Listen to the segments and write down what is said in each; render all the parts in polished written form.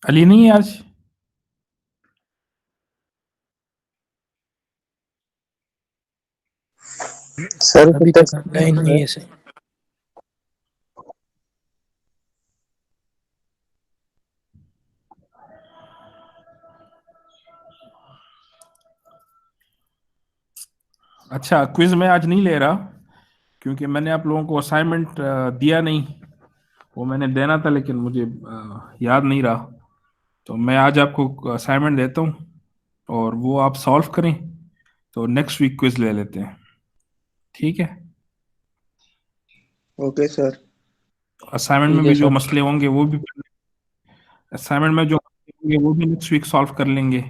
अली नहीं है आज? सर अभी तक ऑनलाइन नहीं है सर। अच्छा, क्विज मैं आज नहीं ले रहा क्योंकि मैंने आप लोगों को असाइनमेंट दिया नहीं। वो मैंने देना था लेकिन मुझे याद नहीं रहा। तो मैं आज आपको असाइनमेंट देता हूँ और वो आप सॉल्व करें, तो नेक्स्ट वीक क्विज ले लेते हैं। ठीक है? Okay sir. असाइनमेंट में ठीक है भी जो सर। मसले होंगे वो भी नेक्स्ट वीक सॉल्व कर लेंगे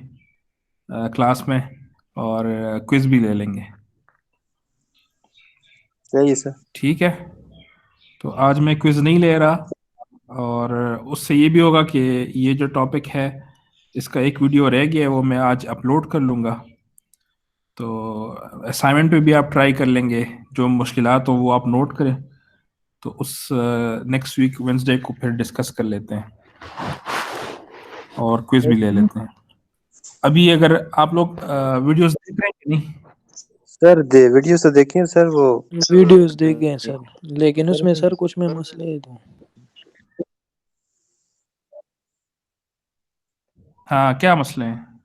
क्लास में, और क्विज भी ले लेंगे। सही है सर। ठीक है? तो आज मैं क्विज नहीं ले रहा, और उससे ये भी होगा कि ये जो टॉपिक है इसका एक वीडियो रह गया है, वो मैं आज अपलोड कर लूँगा। तो असाइनमेंट पे भी आप ट्राई कर लेंगे, जो मुश्किलात हो वो आप नोट करें। तो उस नेक्स्ट वीक वेंसडे को फिर डिस्कस कर लेते हैं और क्विज भी ले लेते हैं। अभी अगर आप लोग वीडियोस देख रहे हैं कि नहीं? सर वीडियो तो देखिए सर, वो वीडियोस देख गए सर, लेकिन उसमें सर कुछ में मसले हैं। तो हाँ, क्या मसले हैं?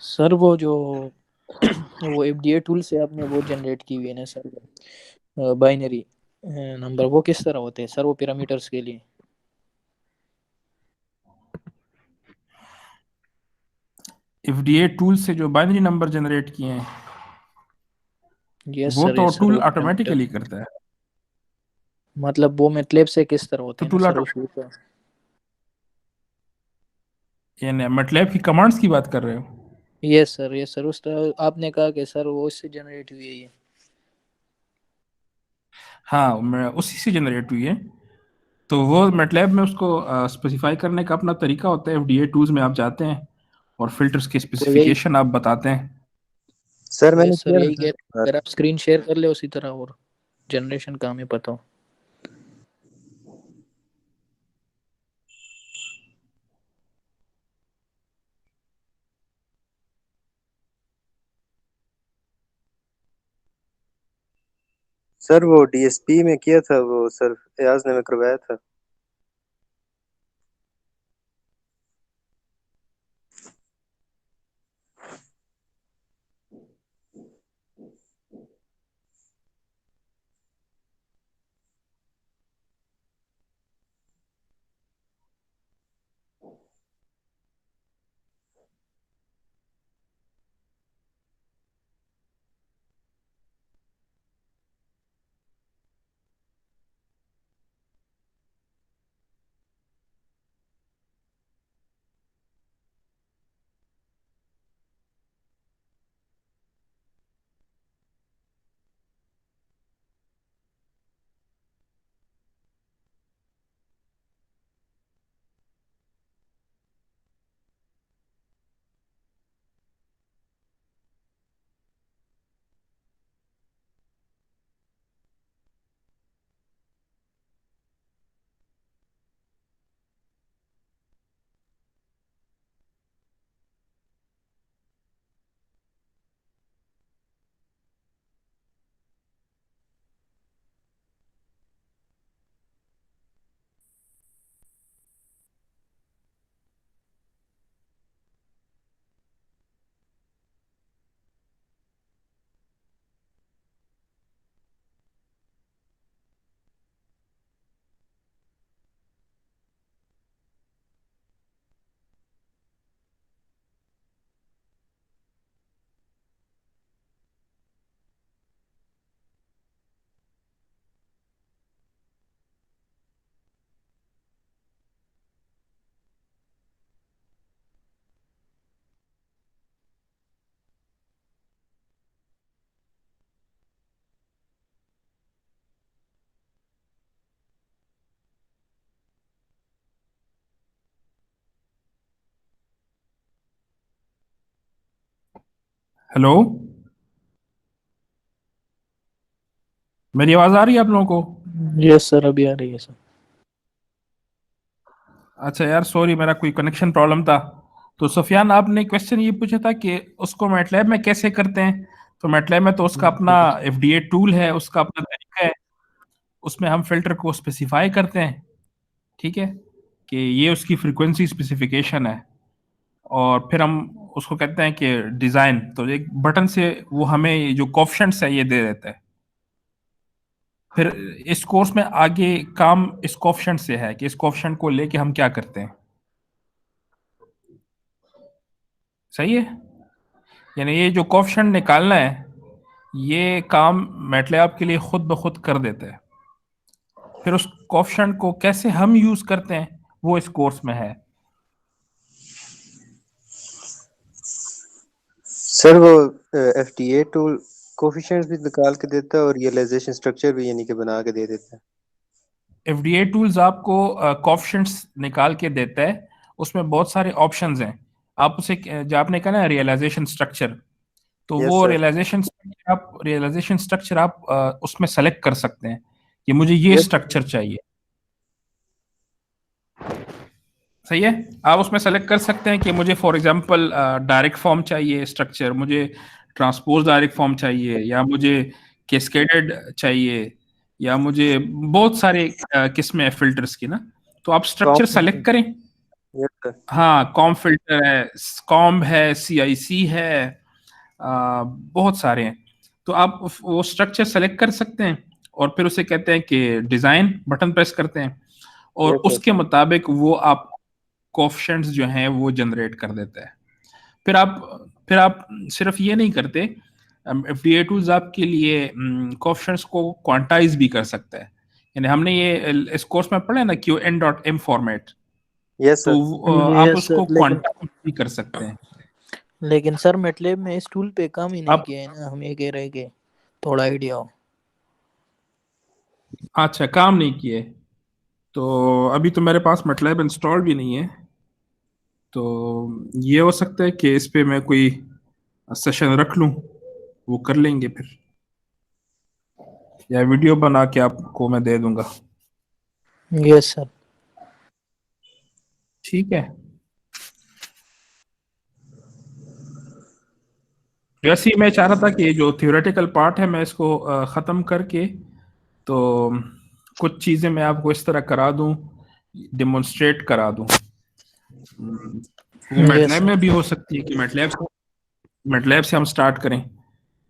सर वो जो वो एफडीए टूल से आपने वो जनरेट की हुई है ना सर, बाइनरी नंबर, वो किस तरह होते हैं सर वो पैरामीटर्स के लिए? एफडीए टूल से जो बाइनरी नंबर जनरेट किए हैं यस वो सर, तो यस सर, टूल वो पैरामीटर ऑटोमेटिकली करता है। मतलब वो मैटलैब से किस तरह होते तो हैं ना टूल सर उस का? यानी मतलब की कमांड्स की बात कर रहे हो? यस सर, यस सर, उस तरह आपने कहा कि सर वो इससे जनरेट हुई है ये। हाँ, मैं उसी से जनरेट हुई है। तो वो मैटलैब में उसको स्पेसिफाई करने का अपना तरीका होता है। एफडीए टूल्स में आप जाते हैं और फिल्टर्स की तो यही, स्पेसिफिकेशन आप बताते हैं। सर मैंने यस सर, किया था यही सर कह एक बार। अगर आप स्क्रीन शेयर कर ले उसी तरह, और जनरेशन का हमें पता हो। सर वो डीएसपी में किया था वो सर, एयाज ने मैं करवाया था। हेलो, मेरी आवाज आ रही है आप लोगों को? यस सर, अभी आ रही है सर। अच्छा यार, सॉरी, मेरा कोई कनेक्शन प्रॉब्लम था। तो सुफियान, आपने क्वेश्चन ये पूछा था कि उसको मैटलैब में कैसे करते हैं। तो मैटलैब में तो उसका अपना एफडीए टूल है, उसका अपना तरीका है। उसमें हम फिल्टर को स्पेसिफाई करते हैं, ठीक है, कि ये उसकी फ्रीक्वेंसी स्पेसिफिकेशन है। और फिर हम उसको कहते हैं कि डिजाइन, तो एक बटन से वो हमें जो कोफिशिएंट्स है ये दे देता है। फिर इस कोर्स में आगे काम इस कोफिशिएंट से है कि इस कोफिशिएंट को लेके हम क्या करते हैं। सही है। यानी ये जो कोफिशिएंट निकालना है, ये काम मैटलैब के लिए खुद ब खुद कर देता है। फिर उस कोफिशिएंट को कैसे हम यूज करते हैं वो इस कोर्स में है। सर वो एफडीए टूल कोफिशिएंट्स भी निकाल के देता है और रियलाइजेशन स्ट्रक्चर भी यानी कि बना के दे देता है। एफडीए टूल्स आपको कोफिशिएंट्स निकाल के देता है। उसमें बहुत सारे ऑप्शंस हैं। आप उसे जो आपने कहा ना रियलाइजेशन स्ट्रक्चर, तो यस वो सर। रियलाइजेशन स्ट्रक्चर आप उसमें सेलेक्ट कर सकते हैं कि मुझे ये यस। स्ट्रक्चर चाहिए। सही है। आप उसमें सेलेक्ट कर सकते हैं कि मुझे फॉर एग्जांपल डायरेक्ट फॉर्म चाहिए स्ट्रक्चर, मुझे ट्रांसपोज डायरेक्ट फॉर्म चाहिए, या मुझे कैस्केडेड चाहिए, या मुझे बहुत सारे किस्में हैं फिल्टर्स की ना। तो आप स्ट्रक्चर कॉम। सेलेक्ट करें। Yes sir. हाँ, कॉम फिल्टर है, कॉम्ब है, सीआईसी है, बहुत सारे हैं। तो आप वो स्ट्रक्चर सेलेक्ट कर सकते हैं और फिर उसे कहते हैं कि डिजाइन बटन प्रेस करते हैं, और यस सर। उसके मुताबिक वो आप कोफिशिएंट्स जो हैं वो जनरेट कर देता है। फिर आप सिर्फ ये नहीं करते, एफडीए टूल्स आपके लिए कोफिशिएंट्स को क्वांटाइज भी कर सकता है। यानी हमने ये इस कोर्स में पढ़ा है ना, Q N dot M format. Yes तो सर। आप यस उसको सर, लेकिन क्वांटाइज भी कर सकते हैं। सर मैटलैब में इस टूल पे काम ही नहीं आप किया है ना, हम ये कह रहे हैं कि थोड़ा आइडिया हो। अच्छा, काम नहीं किए? तो अभी तो मेरे पास MATLAB इंस्टॉल भी नहीं है। तो ये हो सकता है कि इस पे मैं कोई सेशन रख लूं, वो कर लेंगे फिर, या वीडियो बना के आपको मैं दे दूंगा। Yes sir. ठीक है। वैसे ही मैं चाह रहा था कि जो थियोरेटिकल पार्ट है मैं इसको ख़त्म करके, तो कुछ चीज़ें मैं आपको इस तरह करा दूं, डेमोन्स्ट्रेट करा दूं। वो यस मैटलैब सर। में भी हो सकती है कि मैटलैब से हम स्टार्ट करें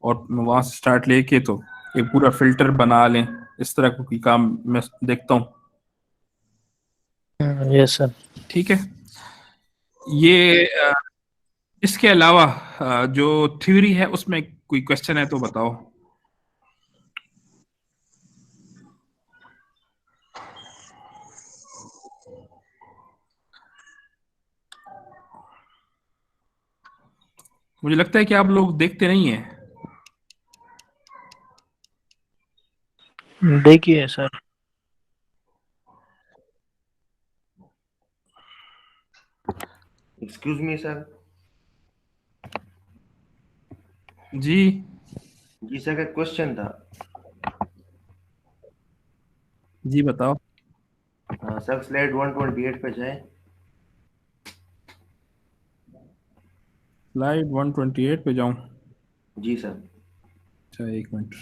और वहां से स्टार्ट लेके तो एक पूरा फिल्टर बना लें। इस तरह का कोई काम मैं देखता हूँ। Yes sir. ठीक है। ये इसके अलावा जो थ्योरी है उसमें कोई क्वेश्चन है तो बताओ। मुझे लगता है कि आप लोग देखते नहीं हैं। देखिए सर। Excuse me sir. जी। जी सर, एक क्वेश्चन था। जी बताओ। सर स्लाइड 128 पे जाए। स्लाइड 128 पे जाऊं? जी सर। अच्छा, एक मिनट।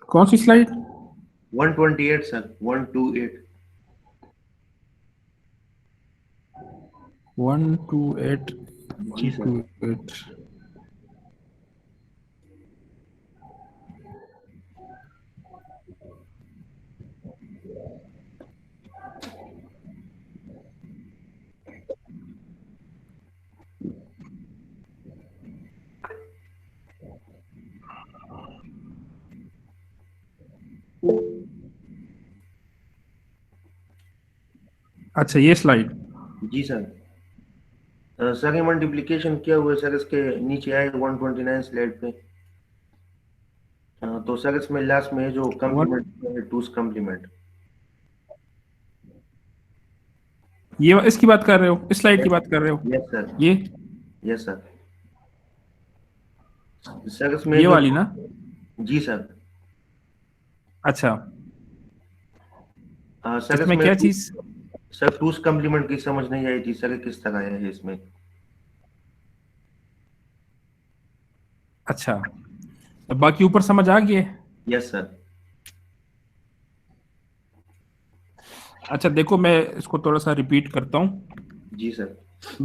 कौन सी स्लाइड? 128 सर, 128। 128 जी सर। 128। अच्छा, ये स्लाइड। जी सर। सर ये मल्टीप्लिकेशन किया हुआ है सर, इसके नीचे आए 129 स्लाइड पे। तो सर इसमें लास्ट में जो कम्प्लीमेंट है, टूस कम्प्लीमेंट। ये इसकी बात कर रहे हो? इस स्लाइड की बात कर रहे हो? Yes sir. ये यस सर। सर इसमें ये जो, वाली ना? जी सर। अच्छा, सर इसमें इसमें क्या चीज? सर टूस कम्प्लीमेंट की समझ नहीं आई थी सर, किस तरह है इसमें। अच्छा, तो बाकी ऊपर समझ आ गया? Yes sir. अच्छा देखो, मैं इसको थोड़ा सा रिपीट करता हूँ। जी सर।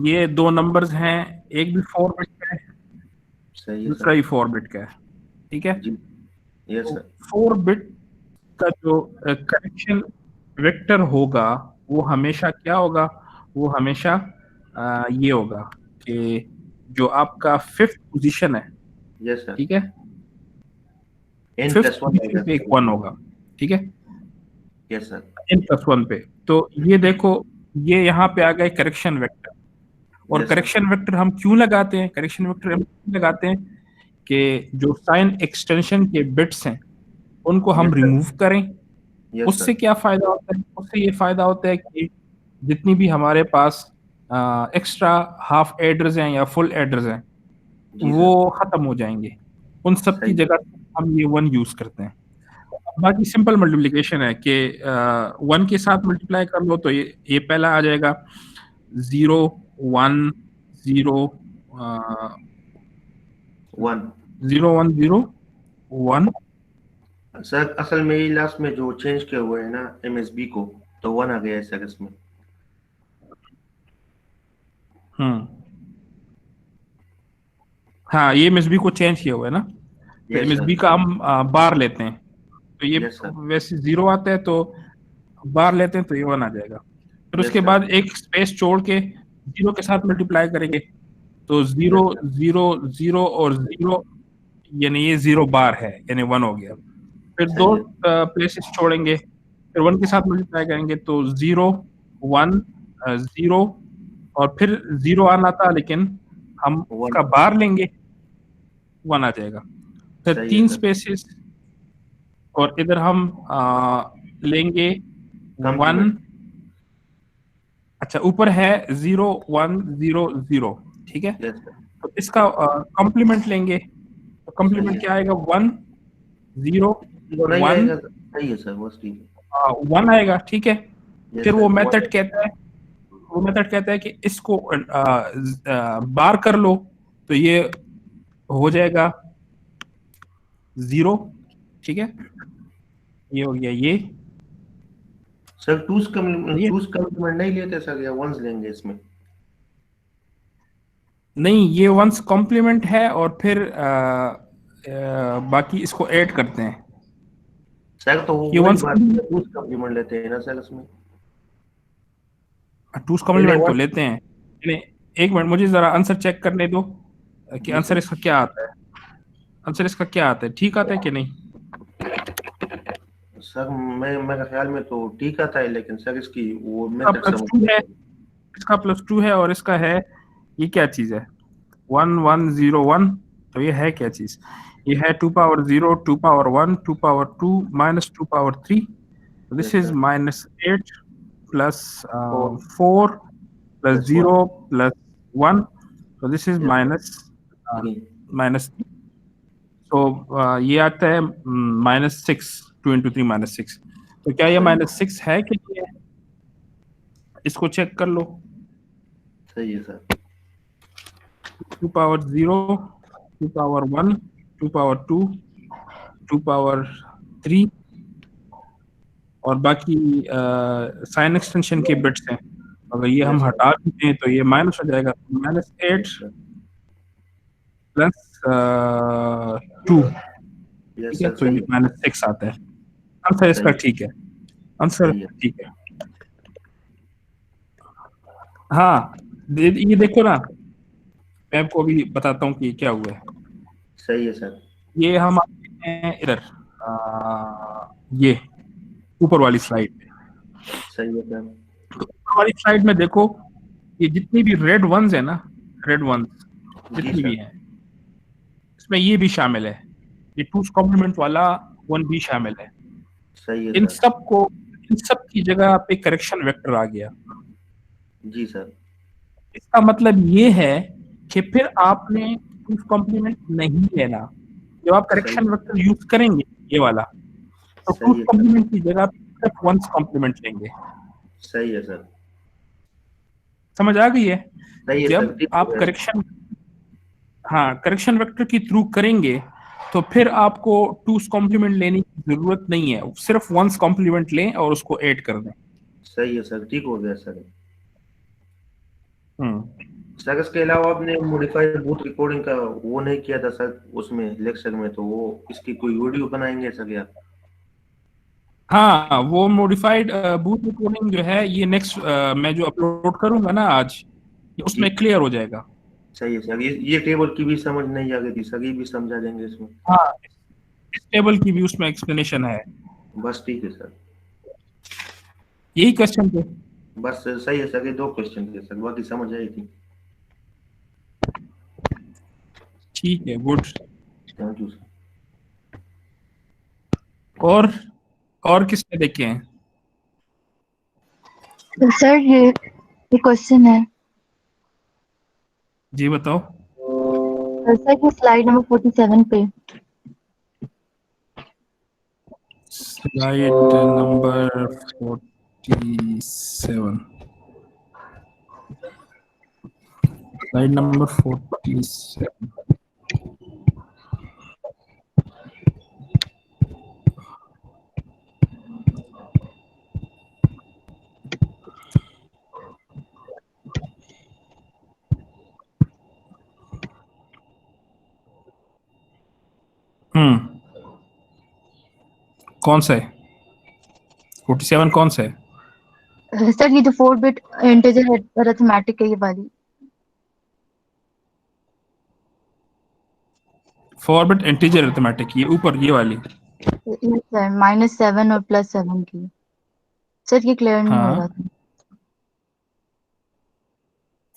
ये दो नंबर्स हैं, एक भी 4 बिट का है, सही है दूसरा सर। ही 4 बिट का है। ठीक है? जी। यस तो सर। 4 बिट का जो करेक्शन वेक्टर होगा वो हमेशा क्या होगा? वो हमेशा ये होगा कि जो आपका फिफ्थ पोजीशन है, यस सर। ठीक है, n फिफ्थ प्लस 1 पोजीशन आएगा पे एक सर। 1 होगा। ठीक है? Yes sir. n+1 पे। तो ये देखो, ये यहाँ पे आ गए करेक्शन वेक्टर। और यस सर। करेक्शन वेक्टर हम क्यों लगाते हैं? करेक्शन वेक्टर हम क्यों लगाते हैं कि जो साइन एक्सटेंशन के बिट्स हैं उनको हम यस सर। रिमूव करें। यस उससे सर। क्या फायदा होता है? उससे ये फायदा होता है कि जितनी भी हमारे पास एक्स्ट्रा हाफ एडर्स हैं या फुल एडर्स हैं जी वो सर। खत्म हो जाएंगे। उन सब की सही है। जगह हम ये 1 यूज करते हैं। बाकी सिंपल मल्टीप्लिकेशन है कि 1 के साथ मल्टीप्लाई कर लो तो ये पहला आ जाएगा 0 1 0 1। 0 1 0 1। सर असल में ये लास्ट में जो चेंज किया हुआ है ना MSB को, तो 1 आ गया है सर इसमें। हाँ, ये एमएसबी को चेंज किया हुआ है ना, तो यस एमएसबी सर। का हम बार लेते हैं, तो ये यस सर। वैसे 0 आता है तो बार लेते हैं तो ये 1 आ जाएगा। फिर उसके यस सर। बाद एक स्पेस छोड़ के 0 के साथ मल्टीप्लाई करेंगे तो 0 यस सर। 0 0 और 0, यानी ये 0 बार है, यानी 1 हो गया। फिर सही दो है। प्लेसेस छोड़ेंगे, फिर 1 के साथ मल्टीप्लाई करेंगे तो 0 1 0, और फिर 0 आना था लेकिन हम 1। उसका बार लेंगे, 1 आ जाएगा। फिर सही है 3 सर। स्पेसेस और इधर हम लेंगे 1। कम्प्लीमेंट। अच्छा, ऊपर है 0 1 0 0, ठीक है? Yes sir. तो इसका कॉम्प्लीमेंट लेंगे तो सही कॉम्प्लीमेंट है। क्या आएगा? 1 0 वो नहीं 1 आएगा सर। सही है सर, बस ठीक 1 आएगा, ठीक है? है। यस फिर सर, वो 1। मेथड कहता है कि इसको बार कर लो तो ये हो जाएगा 0, ठीक है? ये हो गया ये। सर टूस सही है? कम्प्लीमेंट नहीं लेते सर, या वंस लेंगे इसमें? नहीं, ये वंस कॉम्प्लीमेंट है और फिर बाकी इसको ऐड करते हैं। सर तो ये वही वंस बात है, टूस कम्प्लीमेंट लेते हैं ना सर इसमें? टूस पहले कॉम्प्लीमेंट तो वन। लेते हैं। यानी एक मिनट, मुझे जरा आंसर चेक करने दो कि जी आंसर सर। इसका क्या आता है। आंसर इसका क्या आता है? ठीक आता है कि नहीं? सर मैं मेरे ख्याल में तो ठीक आता है, लेकिन सर इसकी वो इसका मेथड प्लस समझ 2 नहीं है, आई। इसका प्लस 2 है और इसका है, ये क्या चीज है? 1 1 0 1, तो ये है क्या चीज? ये है 2 power 0 2 power 1 2 power 2 minus 2 power 3। This yes is sir. -8 plus four. 4 plus plus 1। 0 plus 1, so this is yes sir. minus uh, 3। minus 3. तो ये आता है -6, 2 × 3 - 6। तो क्या ये -6 है कि नहीं है, इसको चेक कर लो। सही है sir. 2 power 0, 2 power 1, 2 power 2, 2 power 3 और बाकी साइन एक्सटेंशन के बिट्स हैं। अगर ये हम Yes, sir. हटा देते हैं तो ये माइनस हो जाएगा, -8 Yes, sir. प्लस 2, Yes, ठीक है, sir. तो ये सही है। -6 आता है। आंसर इसका सही ठीक है, आंसर सही है। ठीक है। हाँ, ये देखो ना, मैं आपको अभी बताता हूँ कि क्या हुआ है। सही है सर। ये हम आते हैं इधर, ये ऊपर वाली स्लाइड पे। सही है सर। तो ऊपर वाली स्लाइड में देखो, ये जितनी भी रेड वंस है ना, रेड वंस जी जितनी भी सर। हैं, इसमें ये भी शामिल है, ये 2's कॉम्प्लीमेंट वाला 1 भी शामिल है। सही है इन सर। सब को, इन सब की जगह पे करेक्शन वेक्टर आ गया। जी सर। इसका मतलब ये है कि फिर आपने 2's कॉम्प्लीमेंट नहीं लेना। जब आप सही करेक्शन वेक्टर यूज करेंगे ये वाला, तो 2's सही है सर। कॉम्प्लीमेंट की जगह पे सिर्फ 1's कॉम्प्लीमेंट लेंगे। सही है सर। समझ आ गई है? सही है सर। जब ठीक हो आप गया। करेक्शन, हाँ, करेक्शन वेक्टर के थ्रू करेंगे तो फिर आपको 2's कॉम्प्लीमेंट लेने की जरूरत नहीं है, सिर्फ 1's कॉम्प्लीमेंट लें और उसको ऐड कर दें। सही है सर। ठीक हो गया सर। हम्म सर इसके अलावा आपने मॉडिफाइड बूथ रिकॉर्डिंग का वो नहीं किया था सर उसमें लेक्चर में, तो वो इसकी कोई वीडियो बनाएंगे सर या? हाँ, वो मॉडिफाइड बूथ रिकॉर्डिंग जो है, ये नेक्स्ट मैं जो अपलोड करूंगा ना आज, जी उसमें क्लियर हो जाएगा। सही है सर। ये टेबल की भी समझ नहीं आ गई थी सर, ये भी समझा देंगे इसमें। हाँ, इस टेबल की भी उसमें एक्सप्लेनेशन है। बस ठीक है सर। यही क्वेश्चन थे। बस सही है सर, ये 2 क्वेश्चन थे सर, बाकी समझ आई थी। ठीक है, गुड। Thank you sir. और किसने देखे हैं? तो सर ये क्वेश्चन है। जी बताओ। तो सर ये स्लाइड नंबर 47 पे। Slide number 47, slide number 47। कौन सा है 47? कौन सा है? सर ये जो 4 बिट इंटीजर अरिथमेटिक है ये वाली। 4 बिट इंटीजर अरिथमेटिक, ये ऊपर ये वाली। ये सर -7 और +7 की। सर ये क्लियर नहीं हो हाँ, रहा था।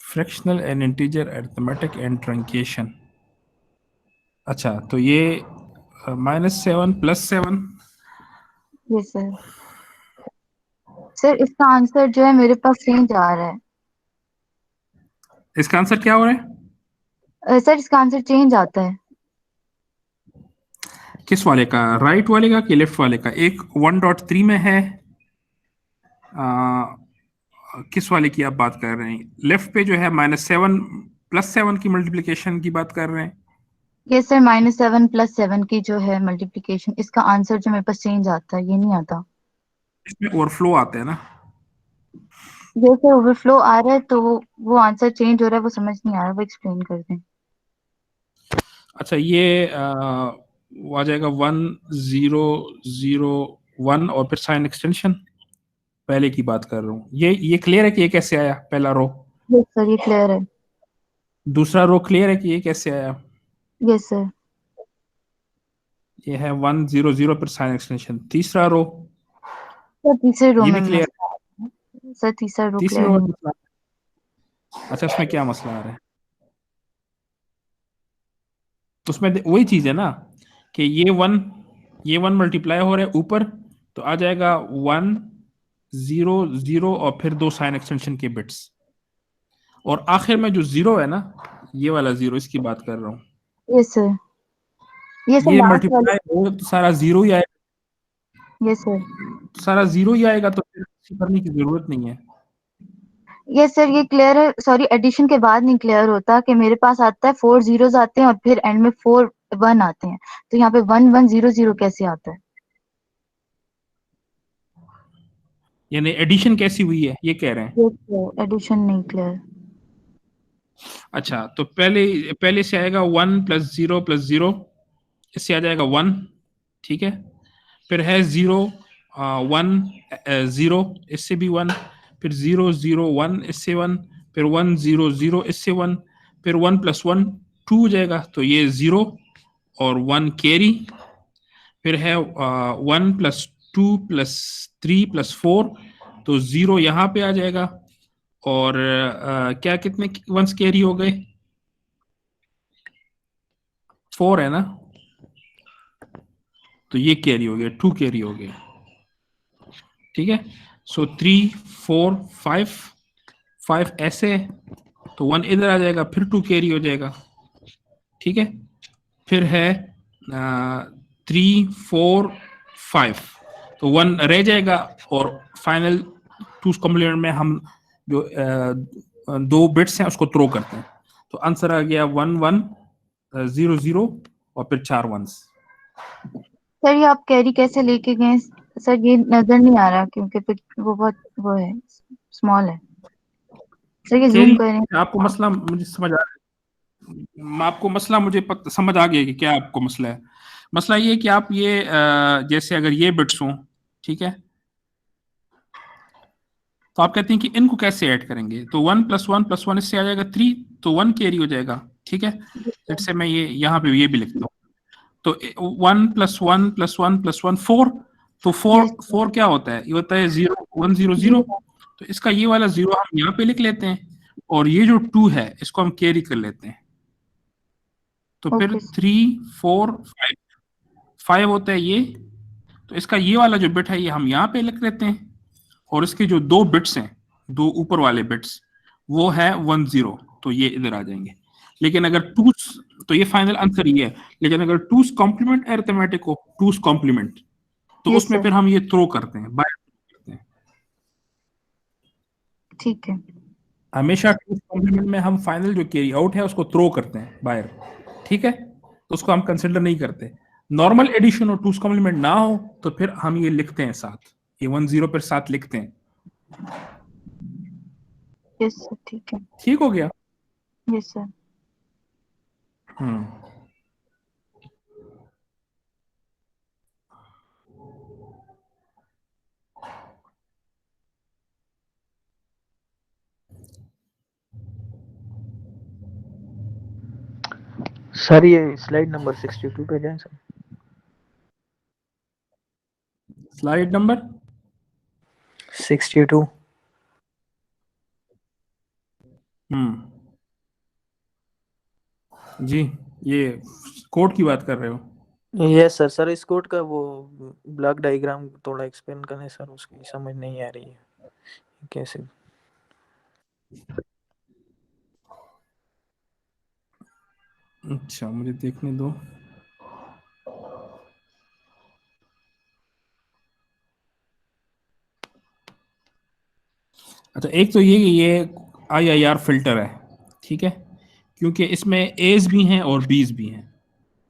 Fractional and integer arithmetic and truncation. अच्छा, तो ये -7 +7। ये सर इसका आंसर जो है मेरे पास चेंज आ रहा है। इसका आंसर क्या हो रहा है? सर इसका आंसर चेंज आता है। किस वाले का, राइट वाले का कि लेफ्ट वाले का? एक 1.3 में है, किस वाले की आप बात कर रहे हैं? लेफ्ट पे जो है -7 +7 की मल्टीप्लिकेशन की बात कर रहे हैं? ये सर -7 +7 की जो है मल्टीप्लिकेशन, इसका आंसर जो मेरे पास चेंज आता है, ये नहीं आता। इसमें ओवरफ्लो आता है ना। जैसे ओवरफ्लो आ रहा है तो वो आंसर चेंज हो रहा है, वो समझ नहीं आ रहा, वो एक्सप्लेन कर दें। अच्छा, ये वो आ जाएगा 1001 और फिर साइन एक्सटेंशन। पहले की बात कर रहा हूँ, ये क्लियर है कि ये कैसे आया पहला रो? यस सर ये क्लियर है। दूसरा रो क्लियर है कि ये कैसे आया? Yes sir. ये है 100 पर साइन एक्सटेंशन। तीसरा रो, सर तीसरे रो ये में भी क्लियर? मसला है। सर तीसरा रो तीसरी क्लियर रो में नहीं। मसला? अच्छा, उसमें क्या मसला आ रहा है? तो उसमें वही चीज है ना कि ये वन मल्टीप्लाई हो रहा है ऊपर, तो आ जाएगा 100 और फिर 2 साइन एक्सटेंशन के बिट्स, और आखिर में जो 0 है ना, ये वाला 0, इसकी बात कर रहा हूँ। Yes sir. ये सर ये लास्ट वाले। मल्टीप्लाई हो तो सारा जीरो ही आएगा, यस सर। सारा जीरो ही आएगा, तो फिर कुछ करने की जरूरत नहीं है। यस सर, ये क्लियर है। सॉरी, एडिशन के बाद नहीं क्लियर होता कि मेरे पास आता है 4 जीरोस आते हैं और फिर एंड में 4 1 आते हैं, तो यहाँ पे 1 1 0 0 कैसे आता है? यानी एडिशन कैसी हुई है ये कह रहे हैं। यस सर, एडिशन नहीं क्लियर। अच्छा, तो पहले पहले से आएगा 1 प्लस जीरो, इससे आ जाएगा 1, ठीक है। फिर है 0 1 0, इससे भी 1, फिर 0 0 1, इससे 1, फिर 1 0 0, इससे 1, फिर 1 प्लस 1 2 हो जाएगा, तो ये 0 और 1 कैरी। फिर है 1 प्लस 2 प्लस 3 प्लस 4, तो 0 यहाँ पे आ जाएगा। और क्या कितने वंस कैरी हो गए? 4 है ना, तो ये कैरी हो गया, 2 कैरी हो गया, ठीक है। सो 3 4 5, 5 ऐसे, तो 1 इधर आ जाएगा, फिर 2 कैरी हो जाएगा, ठीक है। फिर है 3 4 5, तो 1 रह जाएगा, और फाइनल 2 कॉम्प्लीमेंट में हम जो 2 बिट्स हैं उसको थ्रो करते हैं, तो आंसर आ गया 1 1 0 0 और फिर 4 वंस। सर ये आप कैरी कैसे लेके गए? सर ये नजर नहीं आ रहा क्योंकि वो बहुत वो है, स्मॉल है। सर ये जूम कैरी करें। आपको मसला मुझे समझ आ आपको मसला मुझे समझ आ गया कि क्या आपको मसला है। मसला ये है कि आप ये जैसे अगर ये बिट्स हों, ठीक है, तो आप कहते हैं कि इनको कैसे ऐड करेंगे, तो 1 प्लस 1 प्लस 1 इससे आ जाएगा 3, तो 1 कैरी हो जाएगा, ठीक है। लेट्स से मैं ये यहाँ पे ये भी लिखता हूँ, तो 1 प्लस 1 प्लस 1 प्लस 1 4, तो 4 यस 4 क्या होता है? ये होता है 0 1 0 0, जी। तो इसका ये वाला 0 हम यहाँ पे लिख लेते हैं, और ये जो 2 है इसको हम कैरी कर लेते हैं, तो फिर ओके 3 4 5, 5 होता है ये, तो इसका ये वाला जो बिट है ये हम यहाँ पे लिख लेते हैं, और इसके जो 2 बिट्स हैं, 2 ऊपर वाले बिट्स, वो है 1 0, तो ये इधर आ जाएंगे। लेकिन अगर टू, तो ये फाइनल आंसर ये है, लेकिन अगर टूस कॉम्प्लीमेंट अरिथमेटिक हो, टूस कॉम्प्लीमेंट, तो यस उसमें सर, फिर हम ये थ्रो करते हैं, बाय करते हैं। ठीक है। हमेशा टूस कॉम्प्लीमेंट में हम फाइनल जो कैरी आउट है उसको थ्रो करते हैं बाहर, ठीक है, तो उसको हम कंसिडर नहीं करते। नॉर्मल एडिशन और टूस कॉम्प्लीमेंट ना हो तो फिर हम ये लिखते हैं साथ, ये 1 0 पर साथ लिखते हैं, यस सर, ठीक है। ठीक हो गया। Yes sir. हम्म, सर ये स्लाइड नंबर 62 पे जाएं सर। Slide number 62। जी, ये कोड की बात कर रहे हो? Yes sir. सर इस कोड का वो ब्लॉक डायग्राम थोड़ा एक्सप्लेन करें सर, उसकी समझ नहीं आ रही है कैसे। अच्छा, मुझे देखने दो। अच्छा, एक तो ये IIR फिल्टर है, ठीक है, क्योंकि इसमें एज भी हैं और बीज भी हैं,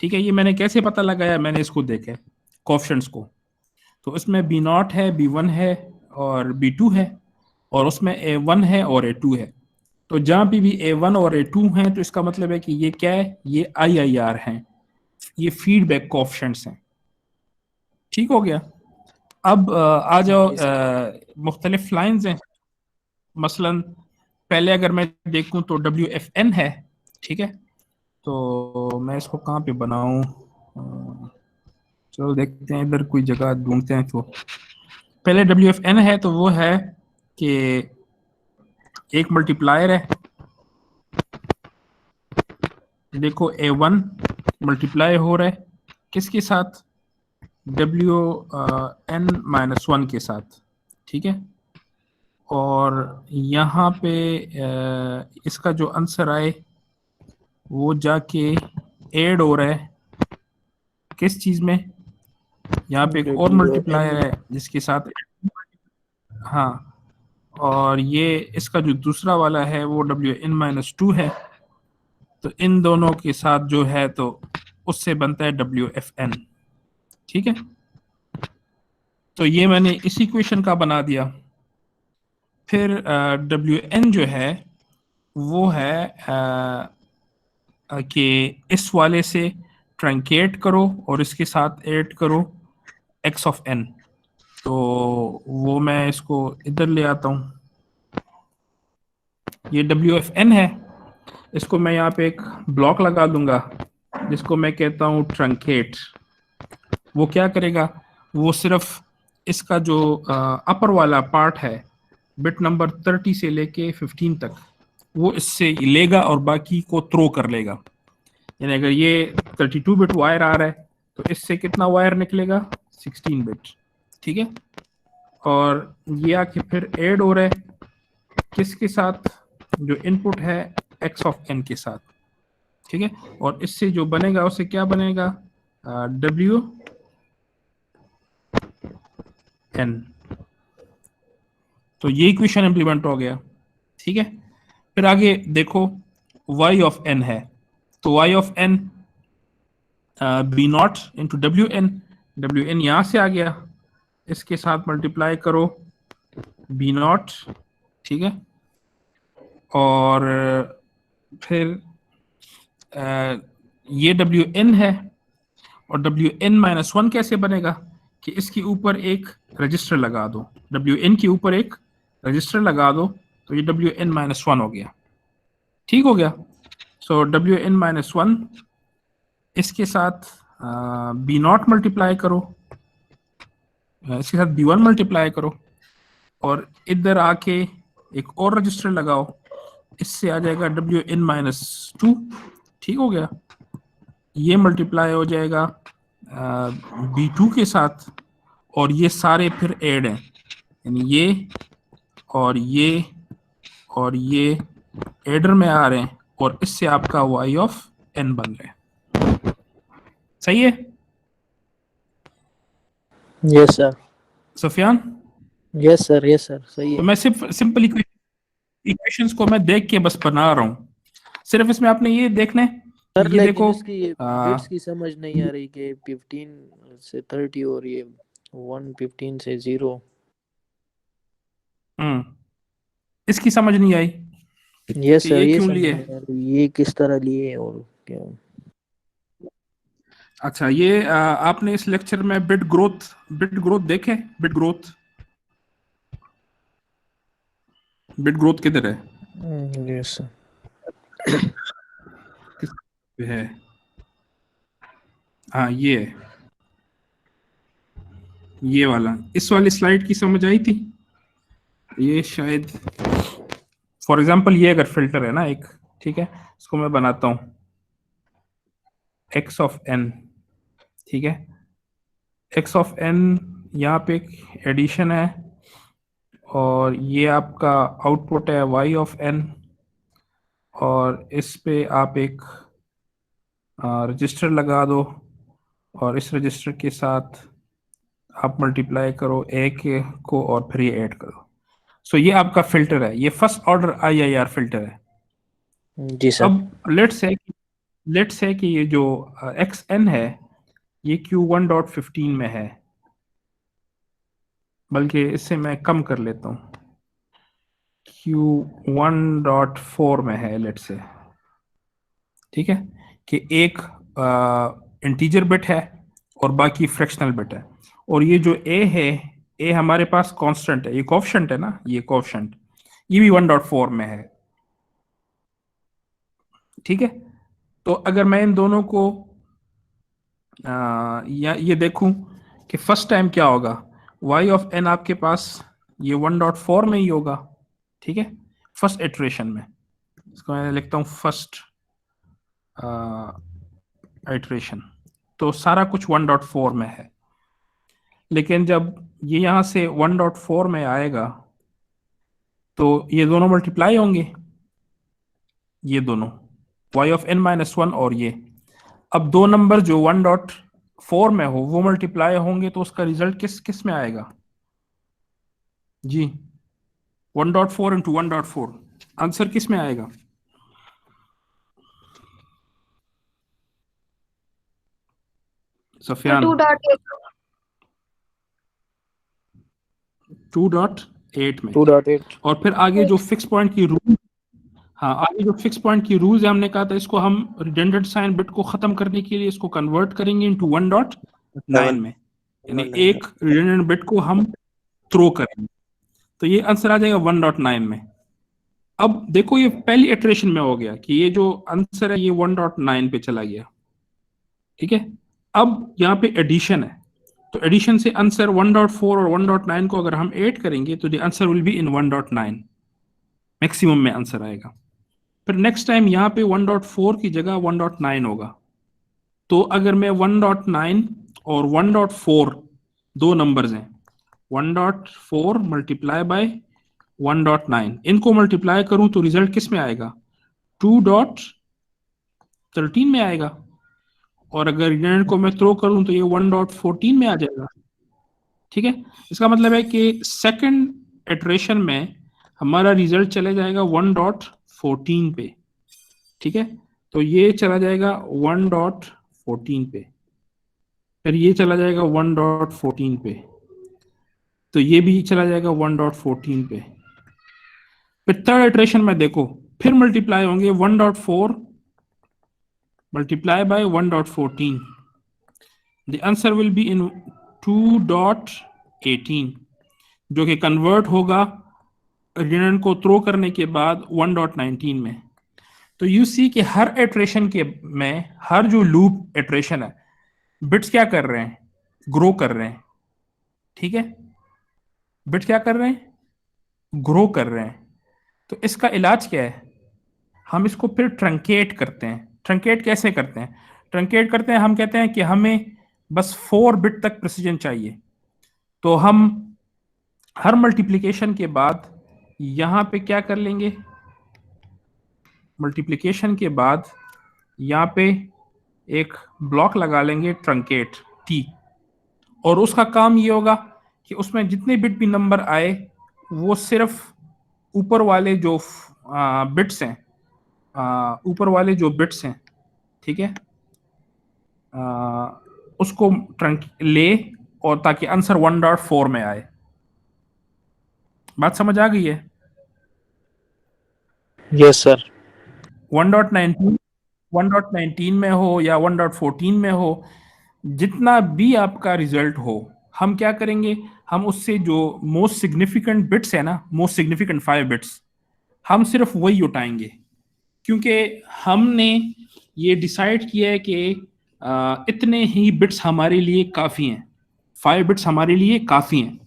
ठीक है। ये मैंने कैसे पता लगाया? मैंने इसको देखा कोएफिशिएंट्स को, तो इसमें B0 है, B1 है और B2 है, और उसमें A1 है और A2 है। तो जहां पे भी A1 और A2 हैं तो इसका मतलब है कि ये क्या है? ये IIR हैं, ये फीडबैक कोएफिशिएंट्स हैं, ठीक हो गया। अब आ जाओ, जी सर। मुख्तलिफ लाइंस हैं, मसलन पहले अगर मैं देखूं तो WFN है, ठीक है, तो मैं इसको कहाँ पे बनाऊं? चलो देखते हैं, इधर कोई जगह ढूंढते हैं। तो पहले WFN है, तो वो है कि एक मल्टीप्लायर है, देखो A1 मल्टीप्लाई हो रहा है किसके साथ? WN-1 के साथ, ठीक है। और यहाँ पे इसका जो आंसर आए वो जाके ऐड हो रहा है किस चीज में, यहाँ पे एक और W मल्टीप्लायर N है जिसके साथ, हाँ, और ये इसका जो दूसरा वाला है वो WN-2 है, तो इन दोनों के साथ जो है तो उससे बनता है WFN। ठीक है, तो ये मैंने इसी इक्वेशन का बना दिया। फिर WN जो है वो है कि इस वाले से ट्रंकेट करो और इसके साथ ऐड करो x ऑफ n। तो वो मैं इसको इधर ले आता हूँ, ये WFN है, इसको मैं यहाँ पे एक ब्लॉक लगा दूंगा जिसको मैं कहता हूँ ट्रंकेट। वो क्या करेगा, वो सिर्फ इसका जो अपर वाला पार्ट है बिट नंबर 30 से लेके 15 तक वो इससे लेगा और बाकी को थ्रो कर लेगा। यानी अगर ये 32 बिट वायर आ रहा है तो इससे कितना वायर निकलेगा, 16 बिट। ठीक है, और ये आके फिर ऐड हो रहा है किसके साथ, जो इनपुट है x ऑफ n के साथ। ठीक है, और इससे जो बनेगा उसे क्या बनेगा, W n। तो ये इक्वेशन इंप्लीमेंट हो गया। ठीक है, फिर आगे देखो y ऑफ n है, तो y of n be not into W N यहां से आ गया, इसके साथ मल्टीप्लाई करो बी नॉट। ठीक है, और फिर ये डब्ल्यू एन है, और डब्ल्यू एन माइनस 1 कैसे बनेगा कि इसके ऊपर एक रजिस्टर लगा दो, डब्ल्यू एन के ऊपर एक रजिस्टर लगा दो, तो ये डब्ल्यू एन माइनस 1 हो गया। ठीक हो गया, सो डब्ल्यू एन माइनस 1 इसके साथ बी नॉट मल्टीप्लाई करो, इसके साथ बी वन मल्टीप्लाई करो, और इधर आके एक और रजिस्टर लगाओ, इससे आ जाएगा डब्ल्यू एन माइनस 2। ठीक हो गया, ये मल्टीप्लाई हो जाएगा बी टू के साथ, और ये सारे फिर ऐड हैं, यानी ये और ये और ये एडर में आ रहे हैं, और इससे आपका y ऑफ n बन रहा है। सही है yes sir, Sufiyan? Yes sir, yes sir, सही तो है। मैं सिर्फ सिंपल इक्वेशंस को मैं देख के बस बना रहा हूँ, सिर्फ इसमें आपने ये देखना है सर कि ये लेकिन देखो इसकी ये बिट्स की समझ नहीं आ रही कि 15 से 30 और ये 115 से 0। इसकी समझ नहीं आई यस कि सर, ये ये क्यों समझ लिए। नहीं आ रही ये किस तरह लिए और क्यों। अच्छा, ये आपने इस लेक्चर में बिट ग्रोथ देखे, बिट ग्रोथ किधर है? यस सर, किस है? हाँ, ये वाला, इस वाली स्लाइड की समझ आई थी? ये शायद फॉर एग्जांपल ये अगर फिल्टर है ना एक, ठीक है, इसको मैं बनाता हूं x ऑफ n। ठीक है, x ऑफ n यहाँ पे एक एडिशन है, और ये आपका आउटपुट है y ऑफ n, और इस पे आप एक रजिस्टर लगा दो, और इस रजिस्टर के साथ आप मल्टीप्लाई करो a के को, और फिर ये ऐड करो। सो ये आपका फिल्टर है, ये फर्स्ट ऑर्डर IIR फिल्टर है। जी सर। अब लेट्स से कि ये जो xn है ये Q1.15 में है, बल्कि इससे मैं कम कर लेता हूँ, Q1.4 में है लेट्स से। ठीक है, कि एक इंटीजर बिट है और बाकी फ्रैक्शनल बिट है, और ये जो a है, a हमारे पास कांस्टेंट है, ये कोएफिशिएंट है ना, ये कोएफिशिएंट ये भी 1.4 में है। ठीक है, तो अगर मैं इन दोनों को या ये देखूं कि फर्स्ट टाइम क्या होगा, y ऑफ n आपके पास ये 1.4 में ही होगा। ठीक है, फर्स्ट इटरेशन में, इसको मैं लिखता हूं फर्स्ट इटरेशन, तो सारा कुछ 1.4 में है। लेकिन जब ये यहां से 1.4 में आएगा तो ये दोनों मल्टीप्लाई होंगे, ये दोनों y ऑफ n माइनस 1 और ये, अब दो नंबर जो 4 में हो वो मल्टीप्लाई होंगे तो उसका रिजल्ट किस किस में आएगा जी? 1.4 इंटू 1.4 आंसर किस में आएगा? सफियान 2.8 में। 2.8। और फिर आगे जो फिक्स पॉइंट की रूल, हाँ आगे जो फिक्स पॉइंट की रूल्स है हमने कहा था इसको हम रिडंडेंट साइन बिट को खत्म करने के लिए इसको कन्वर्ट करेंगे इनटू 1.9 में, यानी एक रिडंडेंट बिट को हम थ्रो करेंगे तो ये आंसर आ जाएगा 1.9 में। अब देखो ये पहली इटरेशन में हो गया कि ये जो आंसर है ये 1.9 पे चला गया, ठीक है। अब यहाँ पे एडिशन है तो एडिशन से आंसर 1.4 और 1.9 को अगर हम ऐड करेंगे तो the answer will be in 1.9, maximum में आंसर आएगा। फिर नेक्स्ट टाइम यहाँ पे 1.4 की जगह 1.9 होगा, तो अगर मैं 1.9 और 1.4 दो नंबर्स हैं, 1.4 मल्टीप्लाई बाय 1.9 इनको मल्टीप्लाई करूं तो रिजल्ट किस में आएगा? 2.13 में आएगा। और अगर रिडंडेंट को मैं थ्रो करूं तो ये 1.14 में आ जाएगा, ठीक है। इसका मतलब है कि सेकंड इटरेशन में हमारा रिजल्ट चले जाएगा 1.14 पे, ठीक है। तो ये चला जाएगा 1.14 पे, फिर ये चला जाएगा 1.14 पे, तो ये भी चला जाएगा 1.14 पे। फिर थर्ड इटरेशन में देखो फिर मल्टीप्लाई होंगे 1.4 multiply by 1.14, the answer will be in 2.18 जो कि कन्वर्ट होगा रिडंडेंट को थ्रो करने के बाद 1.19 में। तो यू सी कि हर इटरेशन के में हर जो लूप इटरेशन है बिट्स क्या कर रहे हैं? ग्रो कर रहे हैं, ठीक है। बिट्स क्या कर रहे हैं? ग्रो कर रहे हैं। तो इसका इलाज क्या है? हम इसको फिर ट्रंकेट करते हैं। ट्रंकेट कैसे करते हैं? ट्रंकेट करते हैं, हम कहते हैं कि हमें बस 4 बिट तक प्रिसीजन चाहिए, तो हम हर मल्टीप्लिकेशन के बाद यहां पे क्या कर लेंगे? मल्टीप्लिकेशन के बाद यहाँ पे एक ब्लॉक लगा लेंगे ट्रंकेट टी, और उसका काम ये होगा कि उसमें जितने बिट भी नंबर आए वो सिर्फ ऊपर वाले जो बिट्स हैं, ऊपर वाले जो बिट्स हैं, ठीक है, उसको ट्रंक ले, और ताकि आंसर 1.4 में आए। बात समझ आ गई है? Yes sir. 1.19 1.19 में हो या 1.14 में हो, जितना भी आपका रिजल्ट हो, हम क्या करेंगे? हम उससे जो मोस्ट सिग्निफिकेंट बिट्स है ना, मोस्ट सिग्निफिकेंट 5 बिट्स, हम सिर्फ वही उठाएंगे, क्योंकि हमने ये डिसाइड किया है कि इतने ही बिट्स हमारे लिए काफ़ी हैं, 5 बिट्स हमारे लिए काफ़ी हैं।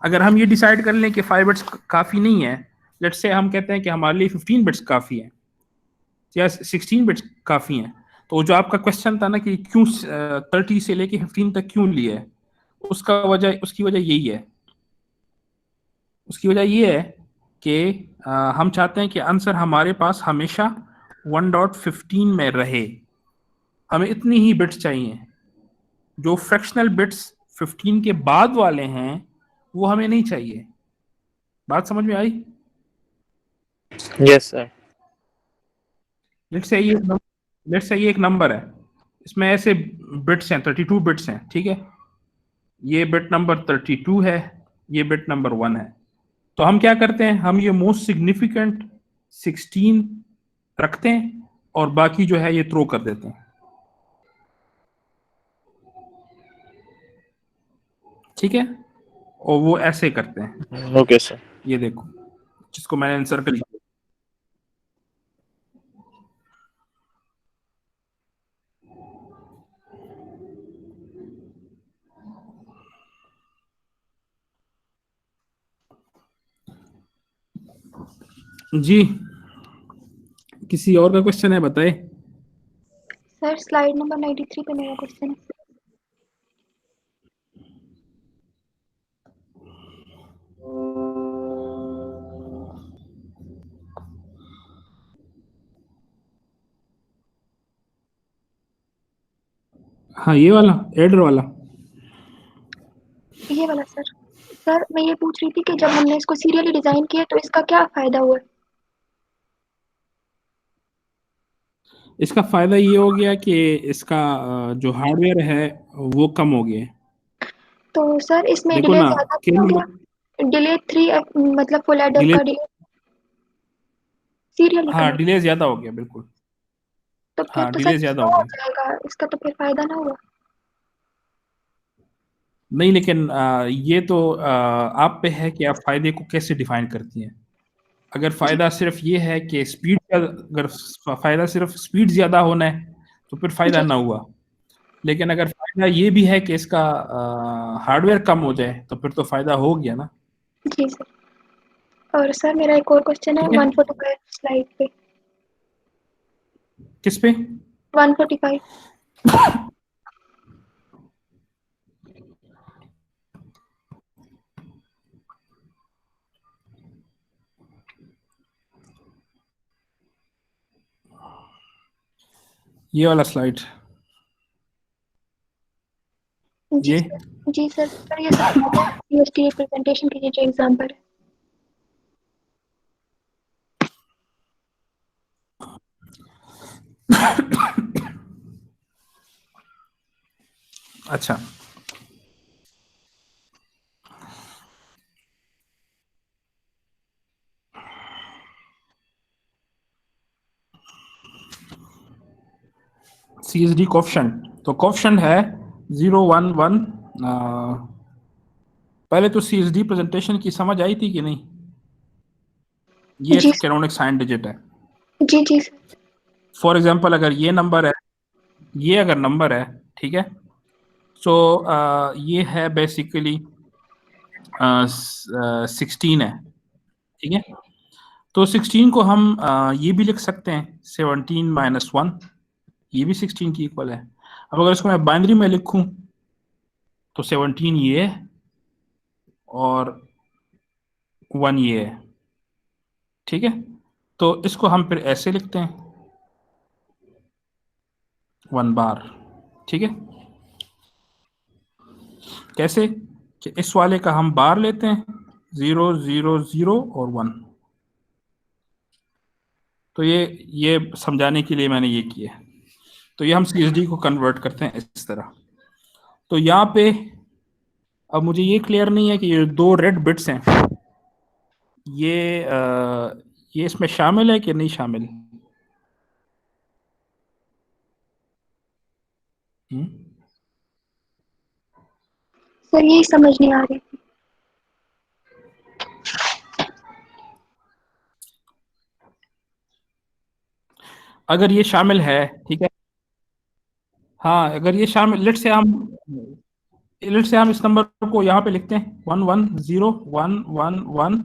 अगर हम ये डिसाइड कर लें कि 5 बिट्स काफ़ी नहीं है, लेट्स से हम कहते हैं कि हमारे लिए 15 बिट्स काफ़ी है या 16 बिट्स काफ़ी हैं, तो जो आपका क्वेश्चन था ना कि क्यों 30 से लेके 15 तक क्यों लिया है, उसकी वजह यही है। उसकी वजह ये है कि हम चाहते हैं कि आंसर हमारे पास हमेशा 1.15 में रहे। हमें इतनी ही बिट्स चाहिए, जो फ्रैक्शनल बिट्स 15 के बाद वाले हैं वो हमें नहीं चाहिए। बात समझ में आई? Yes sir. लेट्स से ये एक नंबर है, इसमें ऐसे बिट्स हैं 32 बिट्स हैं, ठीक है। ये बिट नंबर 32 है, ये बिट नंबर 1 है। तो हम क्या करते हैं? हम ये मोस्ट सिग्निफिकेंट 16 रखते हैं और बाकी जो है ये थ्रो कर देते हैं, ठीक है। और वो ऐसे करते हैं, ओके सर। ये देखो जिसको मैंने सर्कल किया। जी, किसी और का क्वेश्चन है? बताए। सर स्लाइड नंबर 93 पे मेरा क्वेश्चन है। हाँ ये वाला एडर वाला। ये वाला सर। सर मैं ये पूछ रही थी कि जब हमने इसको सीरियली डिजाइन किया तो इसका क्या फायदा हुआ? इसका फायदा ये हो गया कि इसका जो हार्डवेयर है वो कम हो गया। तो सर इसमें देखो डिले ना ज्यादा कि नहीं हो गया? डिले 3 मतलब फुल एडर डिले, का डिले सीरियली हाँ कनेक्ट, डिले ज्यादा हो गया बिल्कुल। तो फिर हाँ तो सर डिले ज्यादा स्लो हो हो गया। जाएगा, इसका तो फिर फायदा ना हुआ। नहीं लेकिन ये तो आप पे है कि आप फायदे को कैसे डिफाइन करती हैं। अगर जी फायदा सिर्फ ये है कि स्पीड का, अगर फायदा सिर्फ स्पीड ज्यादा होना है तो फिर फायदा जी ना हुआ। लेकिन अगर फायदा ये भी है कि इसका हार्डवेयर कम हो जाए तो फिर तो फायदा हो गया ना। जी सर। और सर मेरा एक और क्वेश्चन है ठीक है, 145 स्लाइड पे। किस पे? 145। ये वाला स्लाइड, जी ये सर। जी सर, सर ये सब यूएसटी प्रेजेंटेशन के ये जो एग्जांपल है। अच्छा। CSD कोफिशिएंट, तो कोफिशिएंट है 011। पहले तो CSD प्रेजेंटेशन की समझ आई थी कि नहीं? ये जी कैनोनिक साइन डिजिट है। जी जी सर। फॉर एग्जांपल अगर ये नंबर है, ये अगर नंबर है, ठीक है, सो ये है बेसिकली 16 है, ठीक है। तो 16 को हम ये भी लिख सकते हैं 17 - 1, ये भी 16 की इक्वल है। अब अगर इसको मैं बाइनरी में लिखूं तो 17 ये है और 1 ये है, ठीक है। तो इसको हम फिर ऐसे लिखते हैं 1 बार, ठीक है। कैसे कि इस वाले का हम बार लेते हैं 0 0 0 और 1। तो ये समझाने के लिए मैंने ये किया है। तो ये हम CSD को कन्वर्ट करते हैं इस तरह। तो यहाँ पे अब मुझे ये क्लियर नहीं है कि ये 2 रेड बिट्स हैं, ये इसमें शामिल है कि नहीं शामिल? हम्म? सर यही समझ नहीं आ रही। अगर ये शामिल है, ठीक है, हाँ अगर ये शामिल, लेट से हम इस नंबर को यहाँ पे लिखते हैं 1 1 0 1 1 1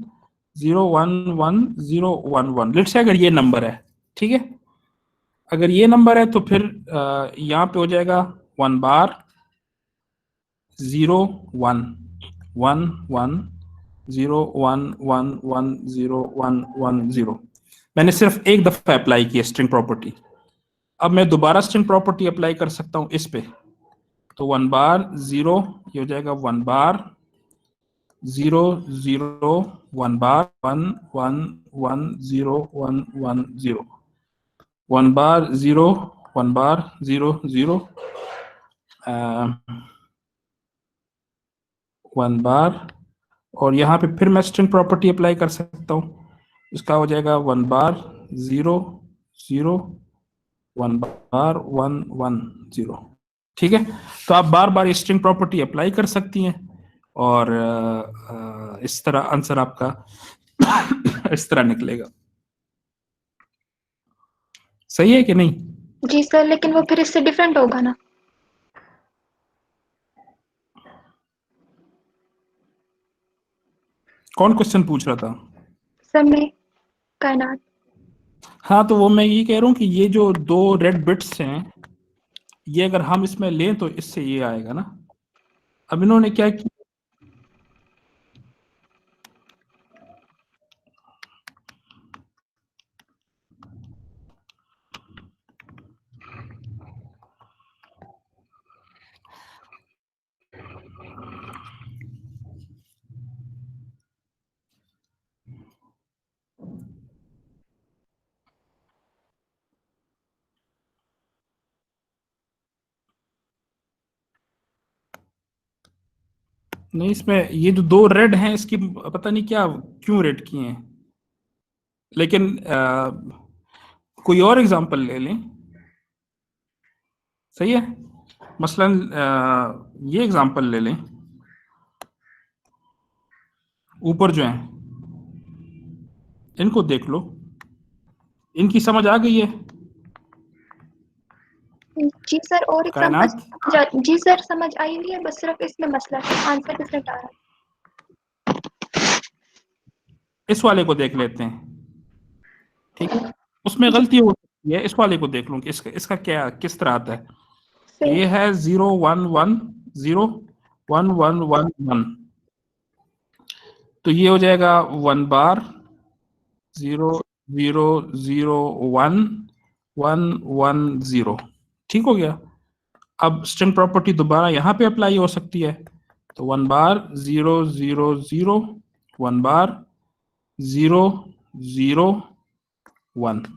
0 1 1 0 1 1। लेट से अगर ये नंबर है, ठीक है, अगर ये नंबर है तो फिर यहाँ पे हो जाएगा 1 बार 0 1 1 1 0 1 1 1 0 1 1 0। मैंने सिर्फ एक दफा अप्लाई किया स्ट्रिंग प्रॉपर्टी। अब मैं दोबारा स्ट्रिंग प्रॉपर्टी अप्लाई कर सकता हूं इस पे। तो 1 बार 0, ये हो जाएगा 1 बार 0 0 1 बार 1 1 1 0 1 1 0 1 बार 0 1 बार 0 0 1 बार, और यहाँ पे फिर मैं स्ट्रिंग प्रॉपर्टी अप्लाई कर सकता हूँ। इसका हो जाएगा 1 बार 0 0 1 बार 1 1 0, ठीक है। तो आप बार बार स्ट्रिंग प्रॉपर्टी अप्लाई कर सकती हैं और इस तरह आंसर आपका इस तरह निकलेगा। सही है कि नहीं? जी सर, लेकिन वो फिर इससे डिफरेंट होगा ना? कौन क्वेश्चन पूछ रहा था? समय कायनात। हाँ तो वो मैं ये कह रहा हूँ कि ये जो 2 रेड बिट्स हैं, ये अगर हम इसमें लें तो इससे ये आएगा ना। अब इन्होंने क्या किया, नहीं, इसमें ये जो दो रेड हैं इसकी पता नहीं क्या क्यों रेड किए हैं, लेकिन कोई और एग्जांपल ले लें, सही है। मसलन ये एग्जांपल ले लें, ऊपर जो है इनको देख लो, इनकी समझ आ गई है? जी सर, और कायनात जी सर समझ आई हुई है, बस सिर्फ इसमें मसला है, आंसर डिफरेंट आ रहा है। इस वाले को देख लेते हैं, ठीक है, उसमें गलती हो सकती है, इस वाले को देख लूं कि इसका क्या किस तरह आता है। तो ये है 0 1 1 0 1 1 1 1, तो ये हो जाएगा 1 बार 0 0 0 1 1 1 0, ठीक हो गया। अब स्ट्रिंग प्रॉपर्टी दोबारा यहाँ पे अप्लाई हो सकती है, तो 1 बार 0 0 0 1 बार 0 0 1,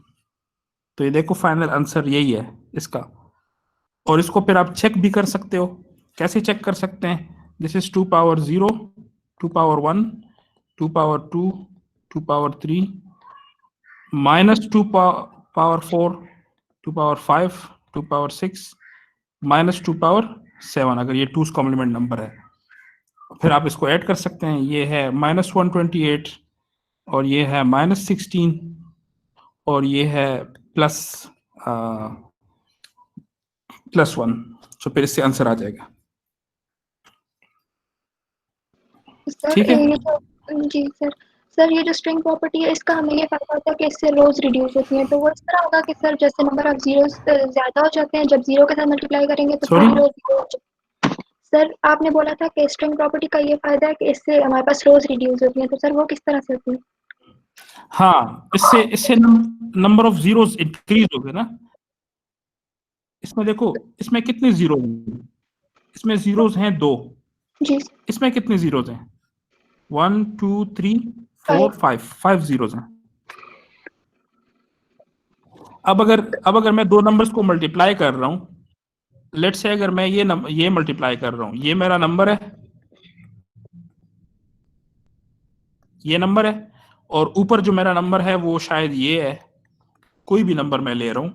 तो ये देखो फाइनल आंसर यही है इसका। और इसको फिर आप चेक भी कर सकते हो, कैसे चेक कर सकते हैं? This is 2 power 0 2 power 1 2 power 2 2 power 3 minus 2 power 4 2 power 5 2 power 6 minus 2 power 7, अगर ये 2's कॉम्प्लीमेंट नंबर है। फिर आप इसको ऐड कर सकते हैं, ये है -128 और ये है -16 और ये है +1, तो फिर इससे आंसर आ जाएगा, सर ठीक है। ये जो जी सर ये जो स्ट्रिंग प्रॉपर्टी है, इसका हमें ये फायदा होता है कि इससे रोज रिड्यूस होती हैं, तो वो इस तरह होगा कि सर जैसे नंबर ऑफ जीरोस ज्यादा हो जाते हैं, जब जीरो के साथ मल्टीप्लाई करेंगे तो सॉरी, सभी रोज। सर आपने बोला था कि स्ट्रिंग प्रॉपर्टी का ये फायदा है कि इससे हमारे पास रोज रिड्यूस होती हैं, तो सर वो किस तरह से होती है? हाँ, इससे नंबर ऑफ जीरोस इंक्रीज हो गए ना। इसमें देखो, इसमें कितने जीरो हैं? इसमें जीरोस हैं 2, जी इसमें कितने जीरोस हैं? 1 2 3 4 5 जीरोस हैं। अब अगर मैं दो नंबर्स को मल्टीप्लाई कर रहा हूं, लेट से अगर मैं ये मल्टीप्लाई कर रहा हूं, ये मेरा नंबर है, ये नंबर है, और ऊपर जो मेरा नंबर है वो शायद ये है, कोई भी नंबर मैं ले रहा हूं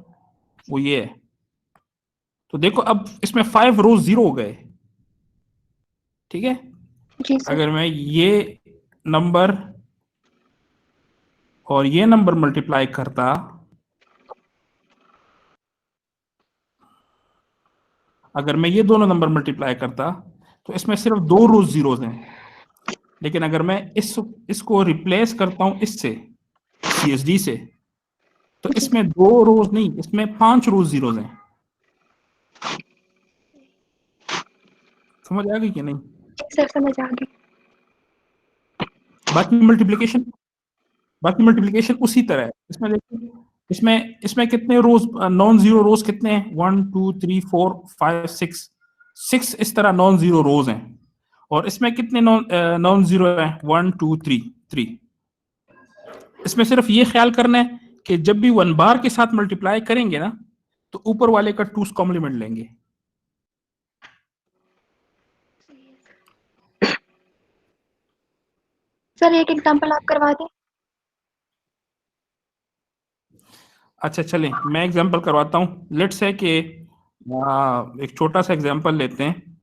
वो ये है। तो देखो अब इसमें 5 रोज जीरो हो गए, ठीक है। जी सर। अगर मैं ये नंबर और ये नंबर मल्टीप्लाई करता, अगर मैं ये दोनों नंबर मल्टीप्लाई करता तो इसमें सिर्फ 2 रोज जीरोस हैं, लेकिन अगर मैं इसको रिप्लेस करता हूं इससे, CSD से, तो इसमें 2 रोज नहीं, इसमें 5 रोज जीरोस हैं। समझ आ गई कि नहीं? सर समझ आ गई। बाकी मल्टीप्लिकेशन उसी तरह है। इसमें देखो, इसमें कितने रोज, नॉन जीरो रोज कितने हैं? 1 2 3 4 5 6 इस तरह नॉन जीरो रोज हैं। और इसमें कितने नॉन जीरो हैं? 1 2 3। इसमें सिर्फ ये ख्याल करना है कि जब भी 1 बार के साथ मल्टीप्लाई करेंगे ना, तो ऊपर वाले का 2's कॉम्प्लीमेंट लेंगे। सर एक एग्जांपल आप करवा दें। अच्छा चलें, मैं एग्जांपल करवाता हूँ। लेट्स से कि एक छोटा सा एग्जांपल लेते हैं।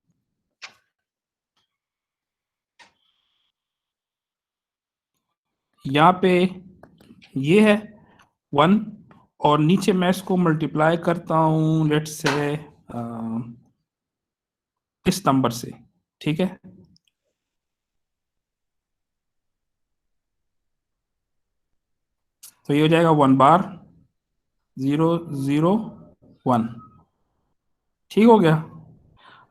यहाँ पे ये है 1 और नीचे मैं इसको मल्टीप्लाई करता हूँ लेट्स से इस नंबर से, ठीक है। तो ये हो जाएगा 1 बार 0 0 1, ठीक हो गया।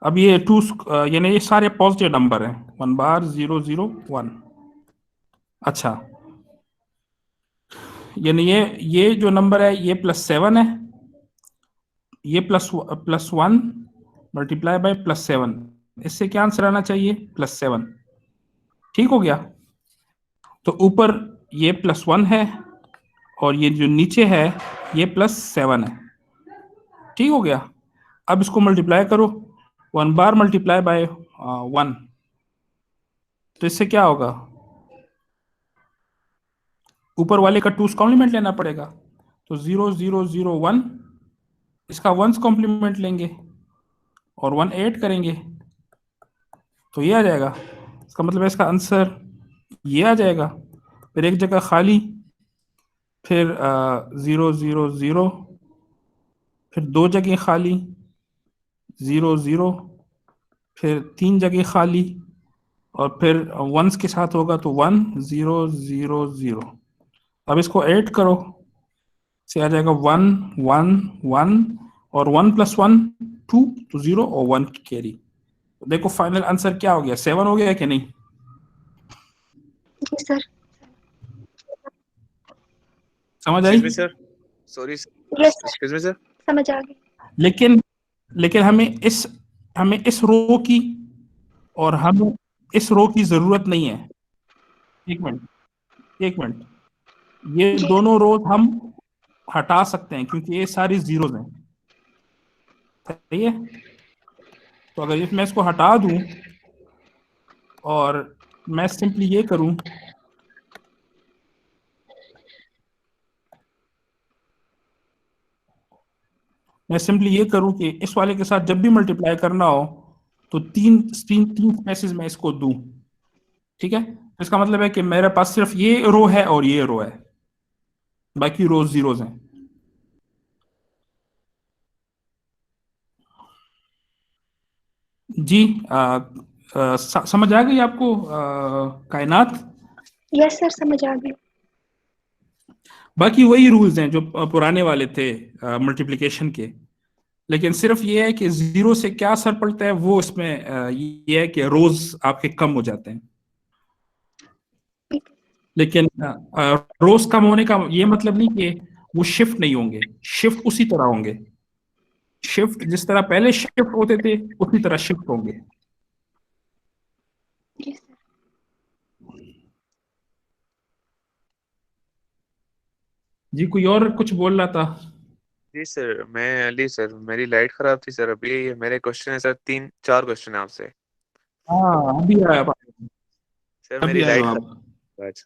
अब ये 2 यानी ये सारे पॉजिटिव नंबर हैं, 1 बार 0 0 1। अच्छा, यानी ये जो नंबर है ये +7 है, ये +1 मल्टीप्लाई बाय +7, इससे क्या आंसर आना चाहिए? +7, ठीक हो गया। तो ऊपर ये +1 है और ये जो नीचे है ये +7 है, ठीक हो गया। अब इसको मल्टीप्लाई करो, 1 बार मल्टीप्लाई बाय 1, तो इससे क्या होगा, ऊपर वाले का 2's कॉम्प्लीमेंट लेना पड़ेगा। तो 0 0 0 1, इसका 1's कॉम्प्लीमेंट लेंगे और 1 ऐड करेंगे तो ये आ जाएगा। इसका मतलब है इसका आंसर ये आ जाएगा। फिर एक जगह खाली, फिर 0 0 0, फिर 2 जगह खाली, 0 0, फिर 3 जगह खाली, और फिर वंस के साथ होगा तो 1 0 0 0। अब इसको ऐड करो, से आ जाएगा 1 1 1, और 1 + 1 2, तो 0 और 1 की कैरी। तो देखो फाइनल आंसर क्या हो गया, 7 हो गया कि नहीं? जी सर। समझ आई? Excuse me sir, sorry yes sir, excuse me sir. समझ आ गई। लेकिन लेकिन हमें इस रो की और हमें इस रो की जरूरत नहीं है। एक मिनट, एक मिनट, ये जी दोनों रोज हम हटा सकते हैं क्योंकि ये सारी जीरोज हैं। सही है? तो अगर मैं इसको हटा दूं और मैं सिंपली ये करूं, कि इस वाले के साथ जब भी मल्टीप्लाई करना हो तो तीन तीन तीन स्पेसेस में इसको दूं। ठीक है? तो इसका मतलब है कि मेरे पास सिर्फ ये रो है और ये रो है, बाकी रोज जीरोज हैं। जी, समझ आ गई आपको कायनात? यस सर, समझ आ गई। बाकी वही रूल्स हैं जो पुराने वाले थे मल्टीप्लिकेशन के, लेकिन सिर्फ ये है कि जीरो से क्या असर पड़ता है वो इसमें ये है कि रोज आपके कम हो जाते हैं। लेकिन रोज कम होने का ये मतलब नहीं कि वो शिफ्ट नहीं होंगे, शिफ्ट उसी तरह होंगे। शिफ्ट जिस तरह पहले शिफ्ट होते थे उसी तरह शिफ्ट होंगे। जी सर। जी, कोई और कुछ बोल रहा था? जी सर, मैं अली सर, मेरी लाइट खराब थी सर। अभी ये मेरे क्वेश्चन है सर, 3 4 क्वेश्चन है आपसे। हाँ, अभी आया, सर अभी मेरी आया लाइट आप। खराब है आज।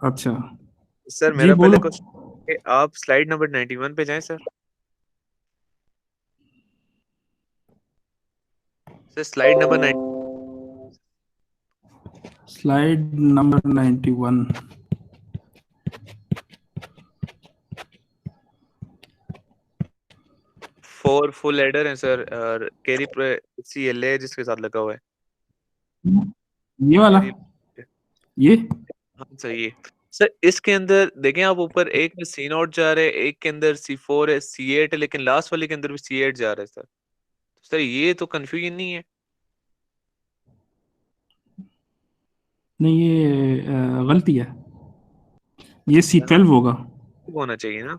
अच्छा, सर जी मेरा पहले बोलो। क्वेश्चन है, आप स्लाइड नंबर 91 पे जाएं sir. Sir slide number 9। Slide number 91। Four full adder है सर, और कैरी CL है जिसके साथ लगा हुआ है। ये वाला, कैरी, ये हाँ सर ये। सर इसके अंदर देखें आप, ऊपर एक में C0 जा रहा है, एक के अंदर C4 है, C8 है, लेकिन लास्ट वाले के अंदर भी C8 जा रहा है सर। सर ये तो कंफ्यूजन नहीं है? नहीं, ये गलती है, ये C12 होगा। होना चाहिए ना,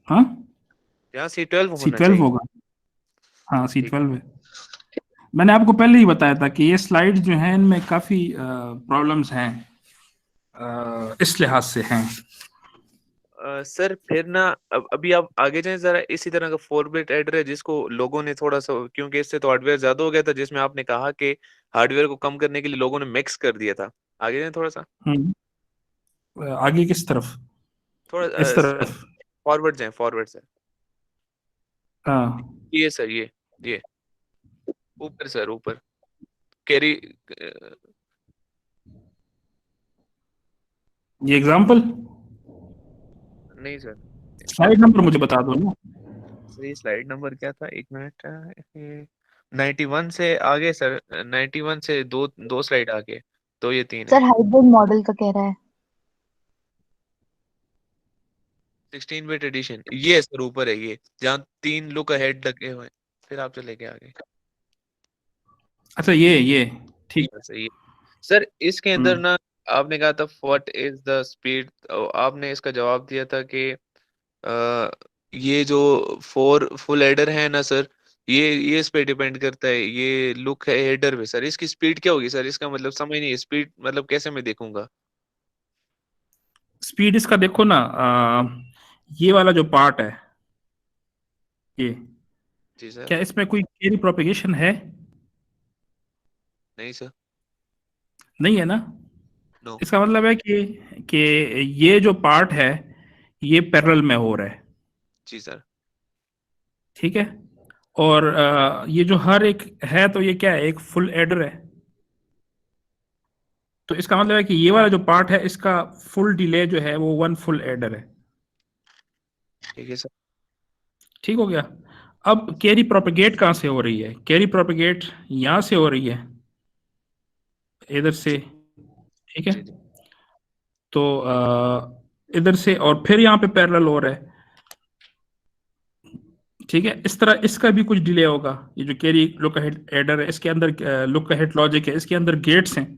हाँ, यहाँ C12 होना C12 चाहिए। होगा। हाँ, ठीक। C12 है। मैंने आपको पहले ही बताया था कि ये स्लाइड जो हैं इनमें काफी प्रॉब्लम्स हैं, इस लिहाज से हैं। सर फिर ना, अभी आप आगे जाएं जरा। इसी तरह का 4 बिट एडर है जिसको लोगों ने थोड़ा सा, क्योंकि इससे तो हार्डवेयर ज्यादा हो गया था, जिसमें आपने कहा कि हार्डवेयर को कम करने के लिए लोगों ने मिक्स कर दिया था। आगे जाएं थोड़ा सा, आगे किस तरफ? थोड़ा इस तरफ? फॉरवर्ड जाएं, फॉरवर्ड से। हाँ, ये सर, ये ऊपर सर, ऊपर कैरी। ये एग्जाम्पल, नहीं सर, स्लाइड नंबर मुझे बता दो ना। सर ये स्लाइड नंबर क्या था, एक मिनट। 91 से आगे सर, 91 से दो दो स्लाइड आगे, तो ये 3 है। सर हाइब्रिड मॉडल का कह रहा है। 16 बिट एडिशन, ये सर ऊपर है, ये जहाँ 3 लुक अहेड लगे हुए हैं। फिर आप चले के आगे। अच्छा, ये ठीक। सर ये सर, इसके अंदर हम्म ना आपने कहा था व्हाट इज द स्पीड, आपने इसका जवाब दिया था कि ये जो 4 फुल हेडर है ना सर, ये इस पे डिपेंड करता है। ये लुक है हेडर पे सर, इसकी स्पीड क्या होगी सर? इसका मतलब समझ नहीं, स्पीड मतलब कैसे मैं देखूंगा? स्पीड इसका देखो ना, ये वाला जो पार्ट है, ये जी सर। क्या इसमें कोई कैरी प्रोपेगेशन है? नहीं सर, नहीं है ना? नो। इसका मतलब है कि ये जो पार्ट है ये पैरेलल में हो रहा है, जी सर। ठीक है। और ये जो हर एक है, तो ये क्या है, एक फुल एडर है। तो इसका मतलब है कि ये वाला जो पार्ट है इसका फुल डिले जो है वो 1 फुल एडर है। ठीक है सर। ठीक हो गया। अब कैरी प्रोपेगेट कहाँ से हो रही है? कैरी प्रोपेगेट यहाँ से हो रही है, इधर से, जी ठीक है। जी जी। तो इधर से और फिर यहाँ पे पैरेलल हो रहा है, ठीक है। इस तरह इसका भी कुछ डिले होगा। ये जो कैरी लुक अहेड एडर है, इसके अंदर लुक अहेड लॉजिक है, इसके अंदर गेट्स हैं,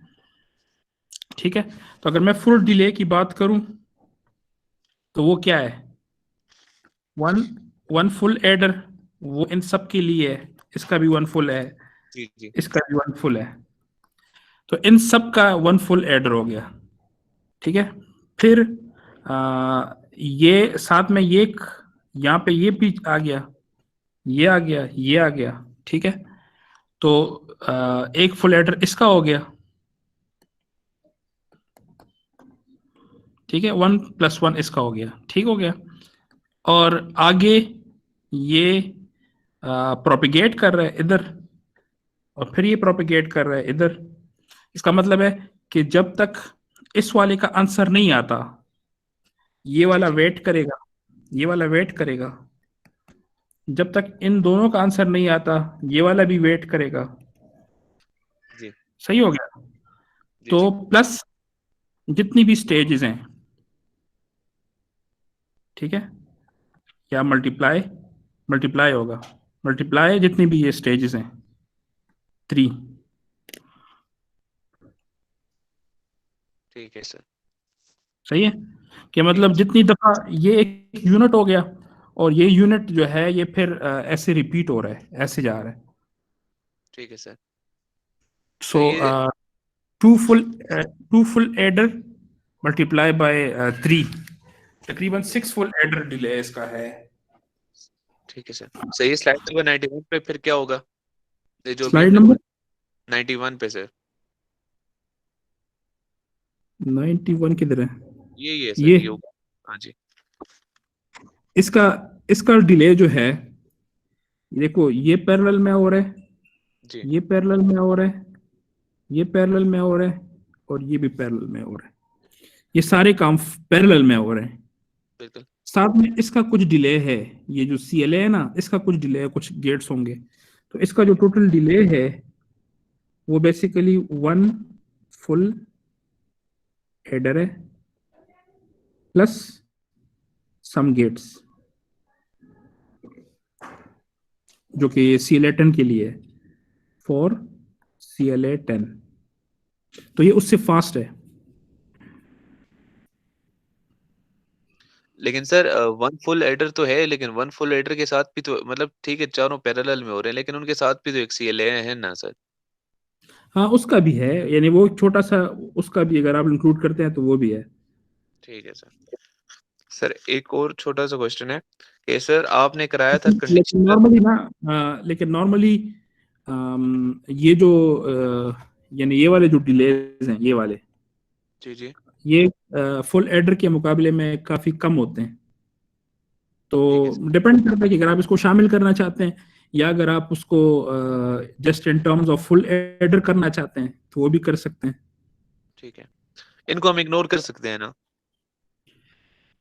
ठीक है। तो अगर मैं फुल डिले की बात करूं तो वो क्या है, वन वन फुल एडर, वो इन सब के लिए है। इसका भी 1 फुल है, जी जी। इसका भी 1 फुल है। तो इन सब का 1 फुल एडर हो गया, ठीक है। फिर ये साथ में ये यहाँ पे ये भी आ गया, ये आ गया, ये आ गया, ठीक है। तो एक फुल एडर इसका हो गया, ठीक है। 1 + 1 इसका हो गया, ठीक हो गया। और आगे ये प्रोपिगेट कर रहा है इधर, और फिर ये प्रोपिगेट कर रहा है इधर। इसका मतलब है कि जब तक इस वाले का आंसर नहीं आता, ये जी वाला जी वेट करेगा, ये वाला वेट करेगा। जब तक इन दोनों का आंसर नहीं आता, ये वाला भी वेट करेगा। जी सही हो गया। जी तो जी। प्लस जितनी भी स्टेजेस हैं, ठीक है, या मल्टीप्लाई, मल्टीप्लाई होगा, मल्टीप्लाई जितनी भी ये स्टेजेस हैं 3। ठीक है सर। सही है कि ठीक है मतलब सर। जितनी दफा ये एक यूनिट हो गया, और ये यूनिट जो है ये फिर ऐसे रिपीट हो रहा है, ऐसे जा रहा है। ठीक है सर। सर सो ये two full adder multiply by 3, तकरीबन 6 फुल एडर डिले इसका है। ठीक है सर। सर ये स्लाइड नंबर 91 पे फिर क्या होगा, ये जो भी स्लाइड हमने नंबर 91 पे सर, 91 किधर है? ये है सर, ये ये होगा। हाँ जी। इसका इसका डिले जो है, देखो ये पैरेलल में हो रहा है, जी ये पैरेलल में हो रहा है, ये पैरेलल में हो रहा है, और ये भी पैरेलल में हो रहा है। ये सारे काम पैरेलल में हो रहे हैं। बिल्कुल। साथ में इसका कुछ डिले है, ये जो CLA है ना, इसका कुछ डिले है, कुछ गेट्स होंगे। तो इसका जो ठीक है। टोटल डिले है वो बेसिकली 1 फुल हेडर है प्लस सम गेट्स, जो कि CLA 10 के लिए है, फॉर CLA 10। तो ये उससे फास्ट है। लेकिन सर वन फुल एडर तो है, लेकिन वन फुल एडर के साथ भी तो मतलब ठीक है चारों पैरेलल में हो रहे हैं, लेकिन उनके साथ भी तो एक CLA है ना सर। हाँ, उसका भी है, यानी वो छोटा सा, उसका भी अगर आप इंक्लूड करते हैं तो वो भी है। ठीक है सर। सर एक और छोटा सा क्वेश्चन है कि सर आपने कराया था लेकिन कंडीशनल। नॉर्मली ना, लेकिन नॉर्मली ये जो यानी ये वाले जो डिलेज हैं, ये वाले, जी जी। ये फुल एडर के मुकाबले में काफी कम होते हैं। तो ठीक है सर। डिपेंड करता है कि अगर आप इसको शामिल करना चाहते हैं, या अगर आप उसको just in terms of full adder करना चाहते हैं तो वो भी कर सकते हैं। ठीक है, इनको हम इग्नोर कर सकते हैं ना।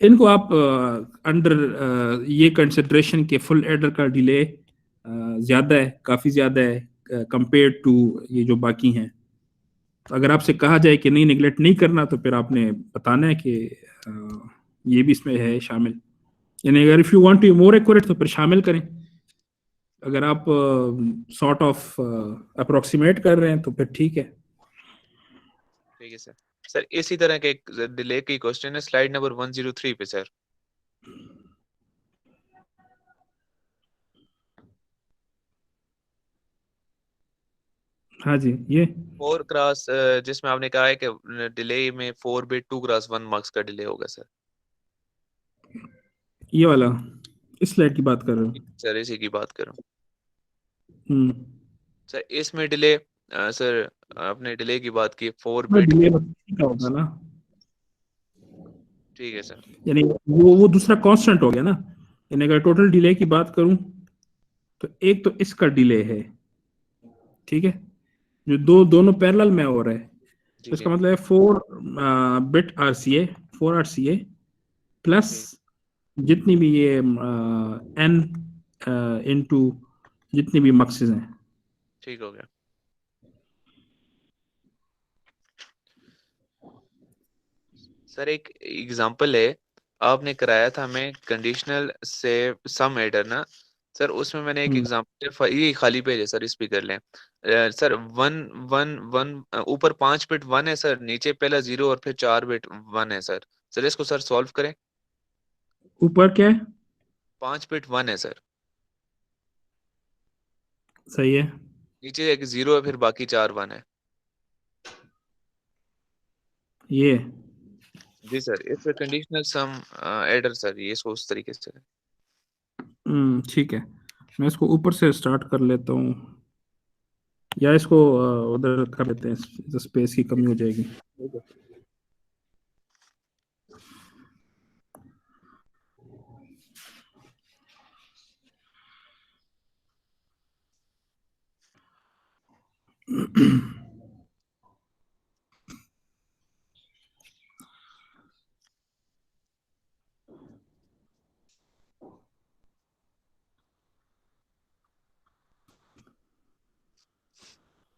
इनको आप अंडर ये कंसिडरेशन के फुल एडर का डिले ज्यादा है, काफी ज्यादा है कंपेयर टू ये जो बाकी हैं। तो अगर आपसे कहा जाए कि नहीं, निगलेक्ट नहीं करना, तो फिर आपने बताना है कि ये भी इसमें है शामिल। यानी अगर if you want to more accurate तो फिर शामिल करें। अगर आप सॉर्ट ऑफ अप्रोक्सीमेट कर रहे हैं तो फिर ठीक है। ठीक है सर। सर इसी तरह के एक डिले की क्वेश्चन है स्लाइड नंबर 103 पे सर। हाँ जी, ये 4 क्रॉस जिसमें आपने कहा है कि डिले में 4/2 × 1 मार्क्स का डिले होगा सर। ये वाला, इस स्लाइड की बात कर रहे हो? सर इसी की बात कर रहा हूँ। हम्म। सर इसमें डिले सर आपने डिले की बात की 4 बिट। डिले का होगा ना, ठीक है सर। यानी वो दूसरा कांस्टेंट हो गया ना। यानी अगर टोटल डिले की बात करूं तो एक तो इसका डिले है, ठीक है, जो दोनों पैरेलल में हो रहा है, तो जी इसका जी मतलब है 4 बिट आरसीए, 4 आरसीए प्लस जी जितनी भी ये एन इनटू जितनी भी मक्सेस हैं। ठीक हो गया। सर एक एग्जांपल है, आपने कराया था हमें कंडीशनल से सम एडर ना सर, उसमें मैंने एक एग्जांपल, ये खाली पेज है सर, इस पे कर लें। सर 1 1 1 ऊपर 5 बिट 1 है सर, नीचे पहला 0 और फिर 4 बिट 1 है सर। सर इसको सर सॉल्व करें। ऊपर क्या है? 5 बिट 1 है सर, सही है। नीचे एक 0 है, फिर बाकी 4 1 है। ये जी sir, it's a conditional sum adder sir, ये इसको उस तरीके से। ठीक है, मैं इसको ऊपर से स्टार्ट कर लेता हूँ, या इसको उधर कर लेते हैं, स्पेस की कमी हो जाएगी।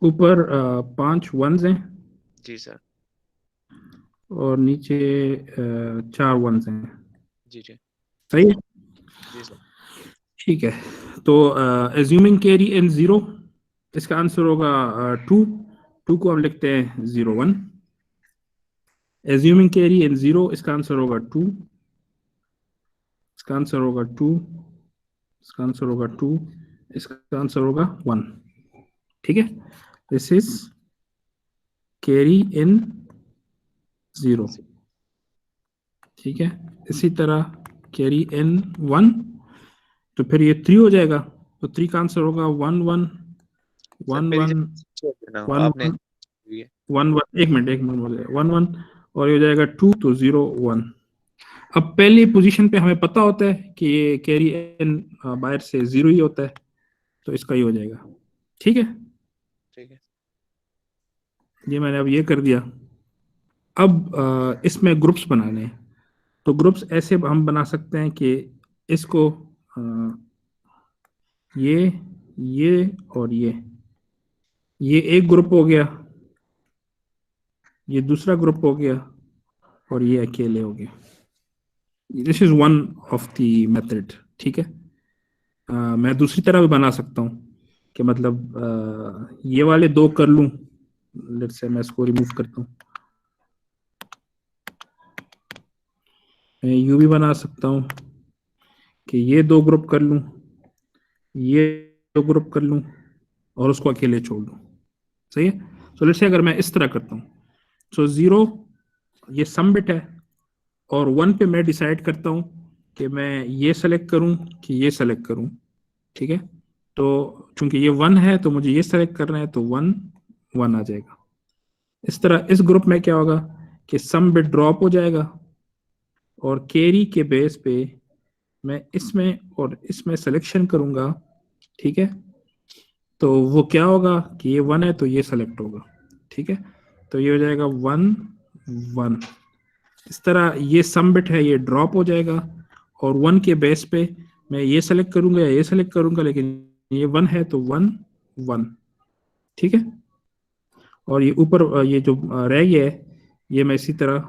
ऊपर 5 वंस हैं जी सर। और नीचे 4 वंस हैं। जी जी सही है, जी सर। ठीक है। तो एज्यूमिंग कैरी इन 0, इसका आंसर होगा 2। 2 को हम लिखते हैं 0 1। एज्यूमिंग कैरी इन 0, इसका आंसर होगा 2, इसका आंसर होगा 2, इसका आंसर होगा 2, इसका आंसर होगा 1। ठीक है, दिस इज कैरी इन 0। ठीक है, इसी तरह कैरी इन 1, तो फिर ये 3 हो जाएगा, तो 3 का आंसर होगा 1 1 सर 1 मेरी 1 ना 1 आपने 1 1 1, एक मिनट बोल रहे 1 1, और ये हो जाएगा 2, तो 0 1। अब पहली पोजीशन पे हमें पता होता है कि ये कैरी इन बाहर से 0 ही होता है, तो इसका ही हो जाएगा। ठीक है, ठीक है। ये मैंने अब ये कर दिया। अब इसमें ग्रुप्स बनाने हैं, तो ग्रुप्स ऐसे हम बना सकते हैं कि इसको ये और ये एक ग्रुप हो गया, ये दूसरा ग्रुप हो गया, और ये अकेले हो गया। This is one of the method. ठीक है, मैं दूसरी तरह भी बना सकता हूँ कि मतलब ये वाले 2 कर लूं। लेट्स से मैं इसको रिमूव करता हूँ, मैं यूं भी बना सकता हूँ कि ये 2 ग्रुप कर लूं, ये 2 ग्रुप कर लूं, और उसको अकेले छोड़ दूं। सही है, तो लेट्स से अगर मैं इस तरह करता हूँ, सो 0 ये सम बिट है, और 1 पे मैं डिसाइड करता हूँ कि मैं ये सेलेक्ट करूँ कि ये सेलेक्ट करूँ। ठीक है, तो चूंकि ये 1 है तो मुझे ये सेलेक्ट करना है, तो 1 1 आ जाएगा। इस तरह इस ग्रुप में क्या होगा कि सम बिट ड्रॉप हो जाएगा, और कैरी के बेस पे मैं इसमें और इसमें सिलेक्शन करूंगा। ठीक है, तो वो क्या होगा कि ये 1 है तो ये सेलेक्ट होगा। ठीक है, तो ये हो जाएगा 1 1। इस तरह ये सम बिट है, ये ड्रॉप हो जाएगा, और 1 के बेस पे मैं ये सेलेक्ट करूंगा या ये सेलेक्ट करूंगा, लेकिन ये 1 है तो 1 1। ठीक है, और ये ऊपर ये जो रह गया है, ये मैं इसी तरह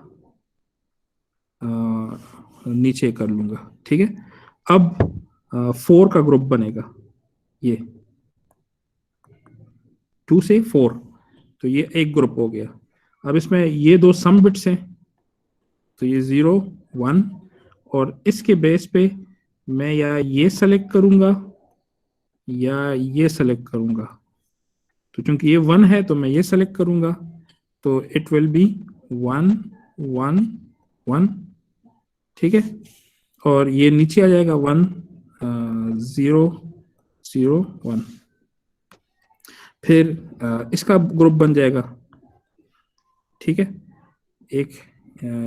नीचे कर लूंगा। ठीक है, अब 4 का ग्रुप बनेगा, ये 2 से 4, तो ये एक ग्रुप हो गया। अब इसमें ये 2 सम बिट्स हैं, तो ये 0 1, और इसके बेस पे मैं या ये सेलेक्ट करूंगा या ये सेलेक्ट करूंगा। तो चूंकि ये 1 है तो मैं ये सेलेक्ट करूंगा, तो इट विल बी 1 1 1। ठीक है, और ये नीचे आ जाएगा 1 0 0 1। फिर इसका ग्रुप बन जाएगा, ठीक है। एक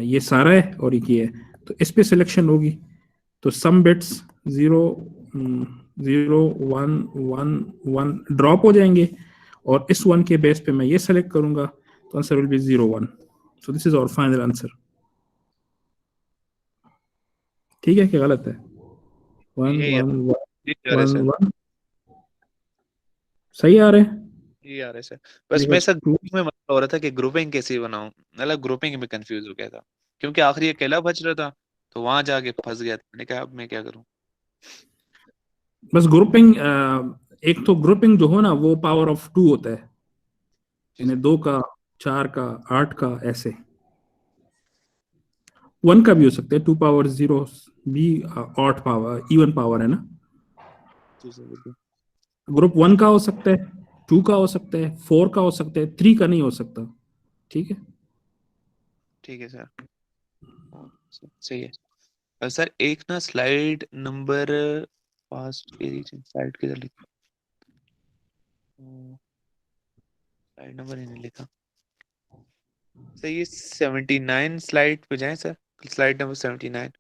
ये सारा है और एक ये है, तो इस पे सिलेक्शन होगी, तो सम बिट्स 0 0 1 1 1 ड्रॉप हो जाएंगे, और इस 1 के बेस पे मैं ये सेलेक्ट करूंगा, तो answer will be 0 1। So this is our final answer. ठीक है, क्या गलत है? 1 ये 1 जी आ रहा है 1 सर, 1 सही आ रहे हैं। ये आ रहा है सर। बस मैं सर ग्रुपिंग में मसला हो रहा था कि ग्रुपिंग कैसे बनाऊं, मतलब ग्रुपिंग में कंफ्यूज हो गया था, क्योंकि आखिरी अकेला बच रहा था, तो वहां जाके फंस गया था। मैंने कहा अब मैं क्या करूं। बस ग्रुपिंग, एक तो ग्रुपिंग जो हो ना वो पावर ऑफ 2 होता है, जी यानी सर। 2 का, 4 का, 8 का, ऐसे 1 का भी हो सकता है, 2 पावर 0 भी ऑड पावर, इवन पावर है ना। जी सर बिल्कुल। ग्रुप 1 का हो सकता है, 2 का हो सकता है, 4 का हो सकता है, 3 का नहीं हो सकता। ठीक है। ठीक है सर। सही है। सर एक ना स्लाइड नंबर पास स्लाइड किधर लिखा, स्लाइड नंबर ही नहीं लिखा सर। ये 79 स्लाइड पे जाएं सर, स्लाइड नंबर 79।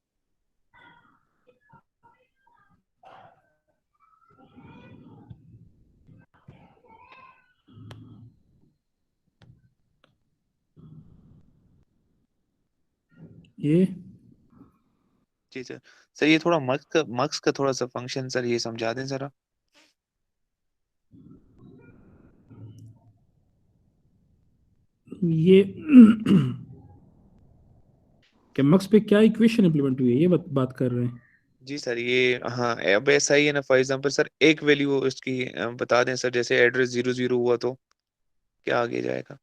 ये जी सर। सर ये थोड़ा मक्स का थोड़ा सा फंक्शन सर ये समझा दें जरा। ये क्या मक्स पे क्या इक्वेशन इंप्लीमेंट हुई है, ये बात कर रहे हैं? जी सर ये हाँ अब ऐसा ही है ना, फॉर एग्जांपल सर एक वैल्यू उसकी बता दें सर, जैसे एड्रेस 00 हुआ तो क्या आगे जाएगा।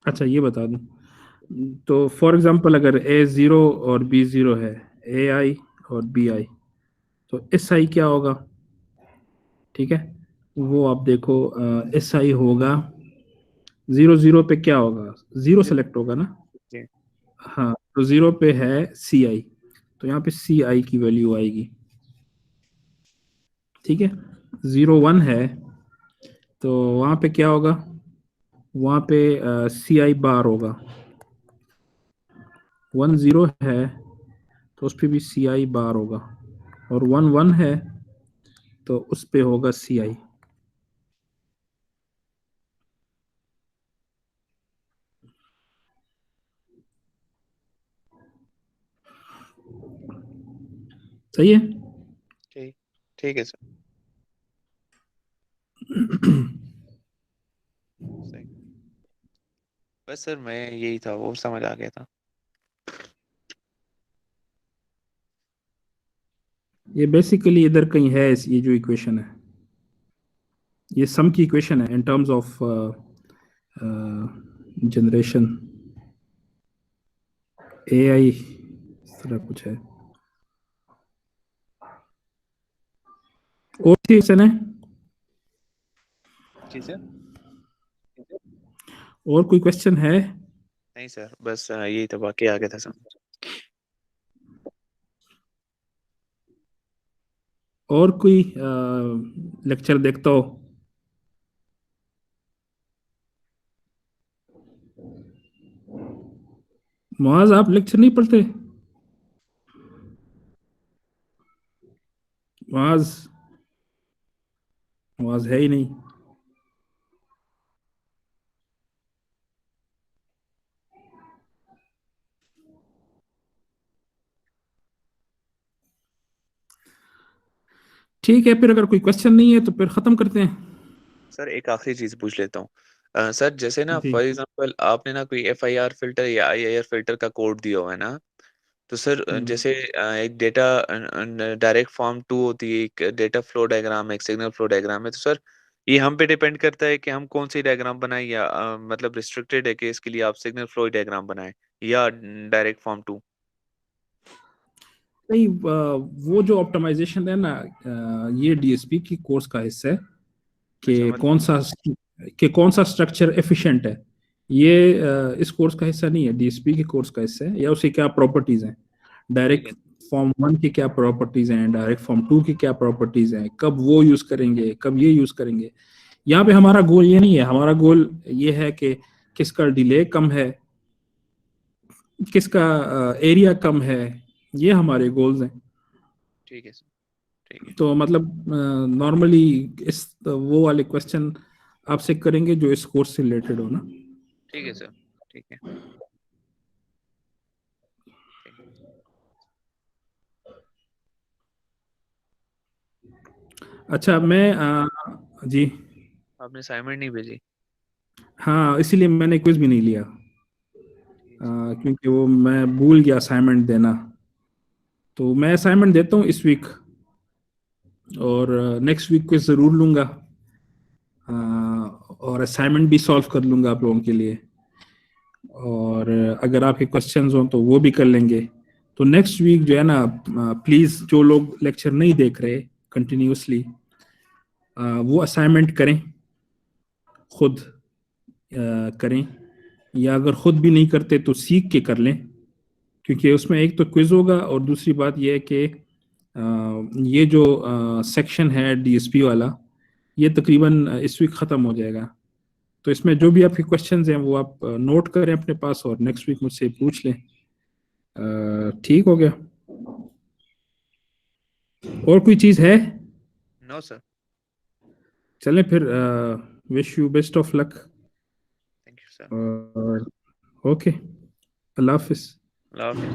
अच्छा, ये बता दूं, तो फॉर एग्जांपल अगर A0 और B0 है, AI और BI, तो SI क्या होगा? ठीक है, वो आप देखो, SI होगा 00 पे क्या होगा, 0 सेलेक्ट होगा ना। जी हाँ, तो 0 पे है CI, तो यहाँ पे CI की वैल्यू आएगी। ठीक है, 0 1 है, तो वहाँ पे क्या होगा, वहाँ पे CI बार होगा। 1 0 है, तो उस पे भी CI बार होगा, और 1 1 है, तो उस पे होगा CI। सही है। ठीक ठीक है सर। सही। बस सर मैं यही था, वो समझ आ गया था। ये बेसिकली इधर कहीं है, ये जो इक्वेशन है, ये सम की इक्वेशन है in terms of generation, AI इस तरह कुछ है। और क्वेश्चन है? जी सर। और कोई क्वेश्चन है? नहीं सर बस यही था, बाकी आ गया था सर। और कोई लेक्चर देखता हो? मुआज, आप लेक्चर नहीं पढ़ते? मुआज, मुआज है ही नहीं। ठीक है, फिर अगर कोई क्वेश्चन नहीं है तो फिर खत्म करते हैं। सर एक आखिरी चीज पूछ लेता हूँ। सर जैसे ना जी फॉर एग्जांपल आपने ना कोई FIR फिल्टर या IIR फिल्टर का कोड दिया हुआ है ना, तो सर जैसे एक डेटा डायरेक्ट फॉर्म 2 होती है, एक डेटा फ्लो डायग्राम है, एक सिग्नल फ्लो डायग्राम है, तो सर ये हम पे डिपेंड करता है कि हम कौन सी डायग्राम बनाए, या मतलब रिस्ट्रिक्टेड है कि इसके लिए आप सिग्नल फ्लो डायग्राम बनाए या डायरेक्ट फॉर्म 2। नहीं, वो जो ऑप्टिमाइजेशन है ना, ये DSP की कोर्स का हिस्सा है अच्छा कि कौन सा स्ट्रक्चर एफिशिएंट है। ये इस कोर्स का हिस्सा नहीं है, DSP के कोर्स का हिस्सा है, या उसकी क्या प्रॉपर्टीज हैं, ठीक डायरेक्ट है। फॉर्म 1 की क्या प्रॉपर्टीज हैं, डायरेक्ट फॉर्म 2 की क्या प्रॉपर्टीज हैं, कब वो यूज करेंगे, कब ये यूज करेंगे, यहाँ पे हमारा गोल ये नहीं है, हमारा गोल ये है कि किसका डिले कम है, किसका एरिया कम है, ये हमारे गोल्स हैं। ठीक है सर, ठीक है। तो मतलब नॉर्मली इस वो वाले क्वेश्चन आपसे करेंगे जो इस कोर्स से रिलेटेड हो ना। ठीक है सर, ठीक है। अच्छा मैं जी आपने असाइनमेंट नहीं भेजी? हाँ, इसीलिए मैंने क्विज भी नहीं लिया, क्योंकि वो मैं भूल गया असाइनमेंट देना। तो मैं असाइनमेंट देता हूँ इस वीक, और नेक्स्ट वीक क्विज ज़रूर लूँगा, और असाइनमेंट भी सॉल्व कर लूँगा आप लोगों के लिए, और अगर आपके क्वेश्चंस हों तो वो भी कर लेंगे। तो नेक्स्ट वीक जो है ना, प्लीज़ जो लोग लेक्चर नहीं देख रहे कंटिन्यूसली, वो असाइनमेंट करें, खुद करें, या अगर खुद भी नहीं करते तो सीख के कर लें, क्योंकि उसमें एक तो क्विज होगा और दूसरी बात यह है कि ये जो सेक्शन है डीएसपी वाला, ये तकरीबन इस वीक ख़त्म हो जाएगा। तो इसमें जो भी आपके क्वेश्चंस हैं वो आप नोट करें अपने पास और नेक्स्ट वीक मुझसे पूछ लें। ठीक हो गया? और कोई चीज़ है? No sir. चलें फिर, wish you best of luck, thank you sir. और ओके, अल्लाह हाफिज़। अल्लाह हाफिज़।